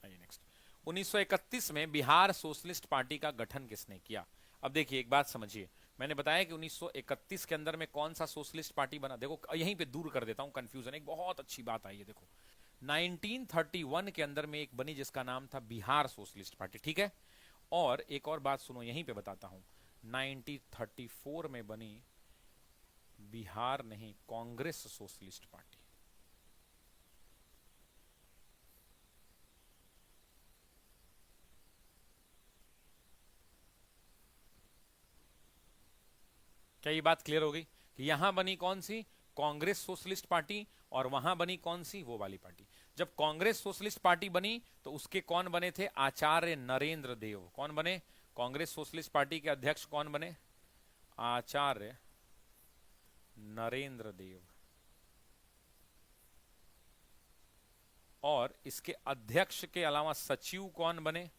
आइए नेक्स्ट। 1931 में बिहार सोशलिस्ट पार्टी का गठन किसने किया? अब देखिए एक बात समझिए, मैंने बताया कि 1931 के अंदर में कौन सा सोशलिस्ट पार्टी बना, देखो यहीं पे दूर कर देता हूं कंफ्यूजन, एक बहुत अच्छी बात आई है, देखो 1931 के अंदर में एक बनी जिसका नाम था बिहार सोशलिस्ट पार्टी, ठीक है। और एक और बात सुनो, यहीं पे बताता हूं, 1934 में बनी बिहार नहीं, कांग्रेस सोशलिस्ट पार्टी। क्या ये बात क्लियर हो गई कि यहां बनी कौन सी? कांग्रेस सोशलिस्ट पार्टी, और वहां बनी कौन सी, वो वाली पार्टी। जब कांग्रेस सोशलिस्ट पार्टी बनी तो उसके कौन बने थे, आचार्य नरेंद्र देव। कौन बने, कांग्रेस सोशलिस्ट पार्टी के अध्यक्ष कौन बने, आचार्य नरेंद्र देव। और इसके अध्यक्ष के अलावा सचिव कौन बने,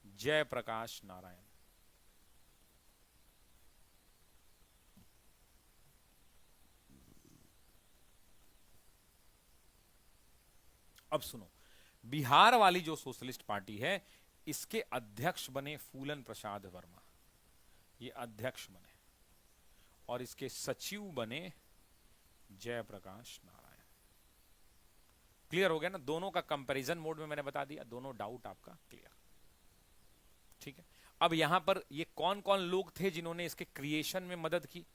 जयप्रकाश नारायण। अब सुनो, बिहार वाली जो सोशलिस्ट पार्टी है इसके अध्यक्ष बने फूलन प्रसाद वर्मा, ये अध्यक्ष बने, और इसके सचिव बने जयप्रकाश नारायण। क्लियर हो गया ना, दोनों का कंपैरिजन मोड में मैंने बता दिया, दोनों डाउट आपका क्लियर। ठीक है, अब यहां पर ये कौन कौन लोग थे जिन्होंने इसके क्रिएशन में मदद की,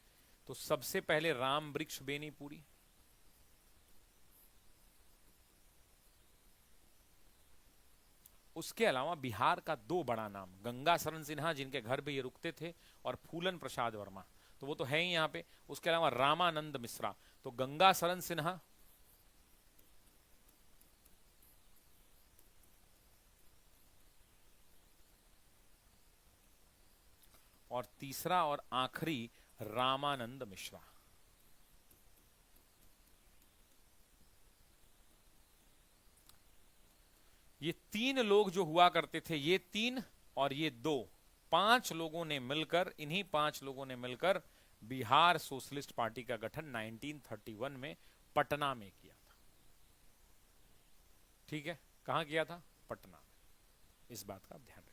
तो सबसे पहले राम वृक्ष बेनीपुरी, उसके अलावा बिहार का दो बड़ा नाम, गंगा शरण सिन्हा जिनके घर पे ये रुकते थे, और फूलन प्रसाद वर्मा, तो वो तो है ही यहां पे। उसके अलावा रामानंद मिश्रा, तो गंगा शरण सिन्हा, और तीसरा और आखिरी रामानंद मिश्रा। ये तीन लोग जो हुआ करते थे, ये तीन और ये दो, पांच लोगों ने मिलकर, इन्हीं पांच लोगों ने मिलकर बिहार सोशलिस्ट पार्टी का गठन 1931 में पटना में किया था। ठीक है, कहां किया था, पटना में। इस बात का ध्यान रखिएगा।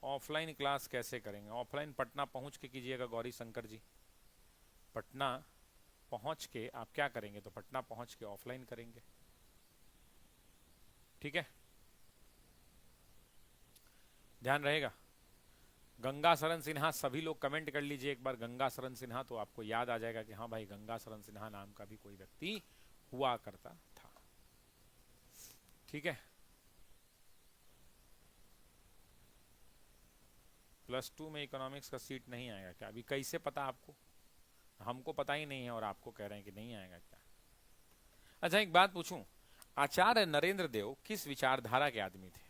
ऑफलाइन क्लास कैसे करेंगे, ऑफलाइन पटना पहुंच के कीजिएगा गौरी शंकर जी। पटना पहुंच के आप क्या करेंगे, तो पटना पहुंच के ऑफलाइन करेंगे। ठीक है, ध्यान रहेगा। गंगा शरण सिन्हा, सभी लोग कमेंट कर लीजिए एक बार गंगा शरण सिन्हा, तो आपको याद आ जाएगा कि हाँ भाई गंगा शरण सिन्हा नाम का भी कोई व्यक्ति हुआ करता था। ठीक है, +2 में इकोनॉमिक्स का सीट नहीं आएगा क्या, अभी कैसे पता आपको, हमको पता ही नहीं है और आपको कह रहे हैं कि नहीं आएगा क्या। अच्छा एक बात पूछूं, आचार्य नरेंद्र देव किस विचारधारा के आदमी थे।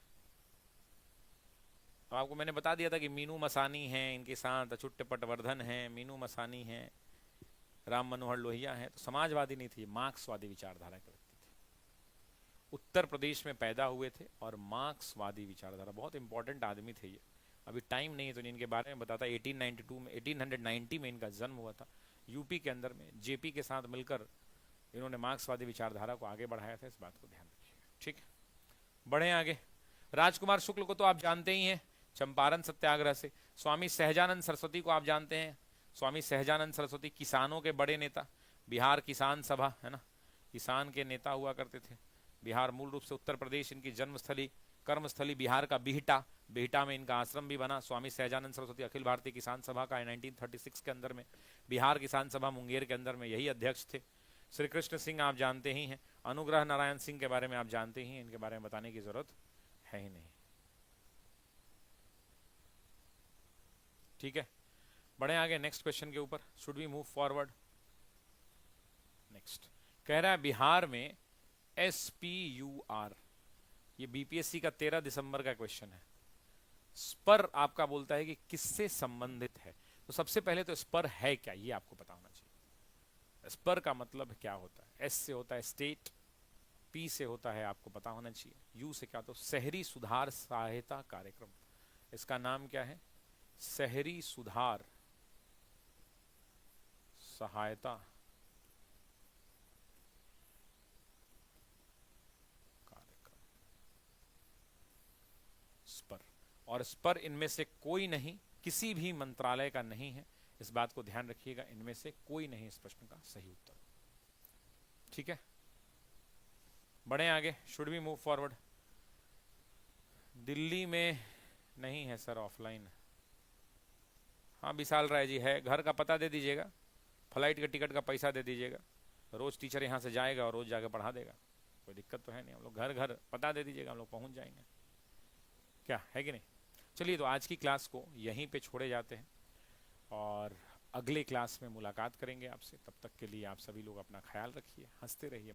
तो आपको मैंने बता दिया था कि मीनू मसानी हैं, इनके साथ अछुट्ट पटवर्धन हैं, मीनू मसानी हैं, राम मनोहर लोहिया हैं, तो समाजवादी नहीं थे, मार्क्सवादी विचारधारा के व्यक्ति थे। उत्तर प्रदेश में पैदा हुए थे और मार्क्सवादी विचारधारा, बहुत इंपॉर्टेंट आदमी थे ये। अभी टाइम नहीं है तो इनके बारे में बताता। 1890 में इनका जन्म हुआ था यूपी के अंदर में। जेपी के साथ मिलकर इन्होंने मार्क्सवादी विचारधारा को आगे बढ़ाया था, इस बात को ध्यान रखिएगा। ठीक है, बढ़े आगे। राजकुमार शुक्ल को तो आप जानते ही हैं, चंपारण सत्याग्रह से। स्वामी सहजानंद सरस्वती को आप जानते हैं, स्वामी सहजानंद सरस्वती किसानों के बड़े नेता, बिहार किसान सभा है ना, किसान के नेता हुआ करते थे। बिहार मूल रूप से उत्तर प्रदेश इनकी जन्मस्थली, कर्मस्थली बिहार का बिहटा, बिहटा में इनका आश्रम भी बना। स्वामी सहजानंद सरस्वती अखिल भारतीय किसान सभा का 1936 के अंदर में, बिहार किसान सभा मुंगेर के अंदर में यही अध्यक्ष थे। श्री कृष्ण सिंह आप जानते ही हैं, अनुग्रह नारायण सिंह के बारे में आप जानते ही हैं, इनके बारे में बताने की जरूरत है ही नहीं। ठीक है, बढ़े आगे नेक्स्ट क्वेश्चन के ऊपर। Should we move forward. Next कह रहा है बिहार में SPUR, ये बीपीएससी का 13 दिसंबर का क्वेश्चन है। स्पर आपका बोलता है कि किससे संबंधित है, तो सबसे पहले तो स्पर है क्या ये आपको पता होना चाहिए। स्पर का मतलब क्या होता है, S से होता है स्टेट, P से होता है आपको पता होना चाहिए, U से क्या, तो शहरी सुधार सहायता कार्यक्रम। इसका नाम क्या है, शहरी सुधार सहायता कार्यक्रम, स्पर। और स्पर इनमें से कोई नहीं, किसी भी मंत्रालय का नहीं है, इस बात को ध्यान रखिएगा, इनमें से कोई नहीं इस प्रश्न का सही उत्तर। ठीक है, बढ़े आगे। Should we move forward. Delhi में नहीं है सर, ऑफलाइन। हाँ विशाल राय जी है, घर का पता दे दीजिएगा, फ्लाइट के टिकट का पैसा दे दीजिएगा, रोज टीचर यहाँ से जाएगा और रोज जाकर पढ़ा देगा, कोई दिक्कत तो है नहीं। हम लोग घर घर पता दे दीजिएगा, हम लोग पहुँच जाएंगे, क्या है कि नहीं। चलिए तो आज की क्लास को यहीं पे छोड़े जाते हैं, और अगले क्लास में मुलाकात करेंगे आपसे। तब तक के लिए आप सभी लोग अपना ख्याल रखिए, हंसते रहिए।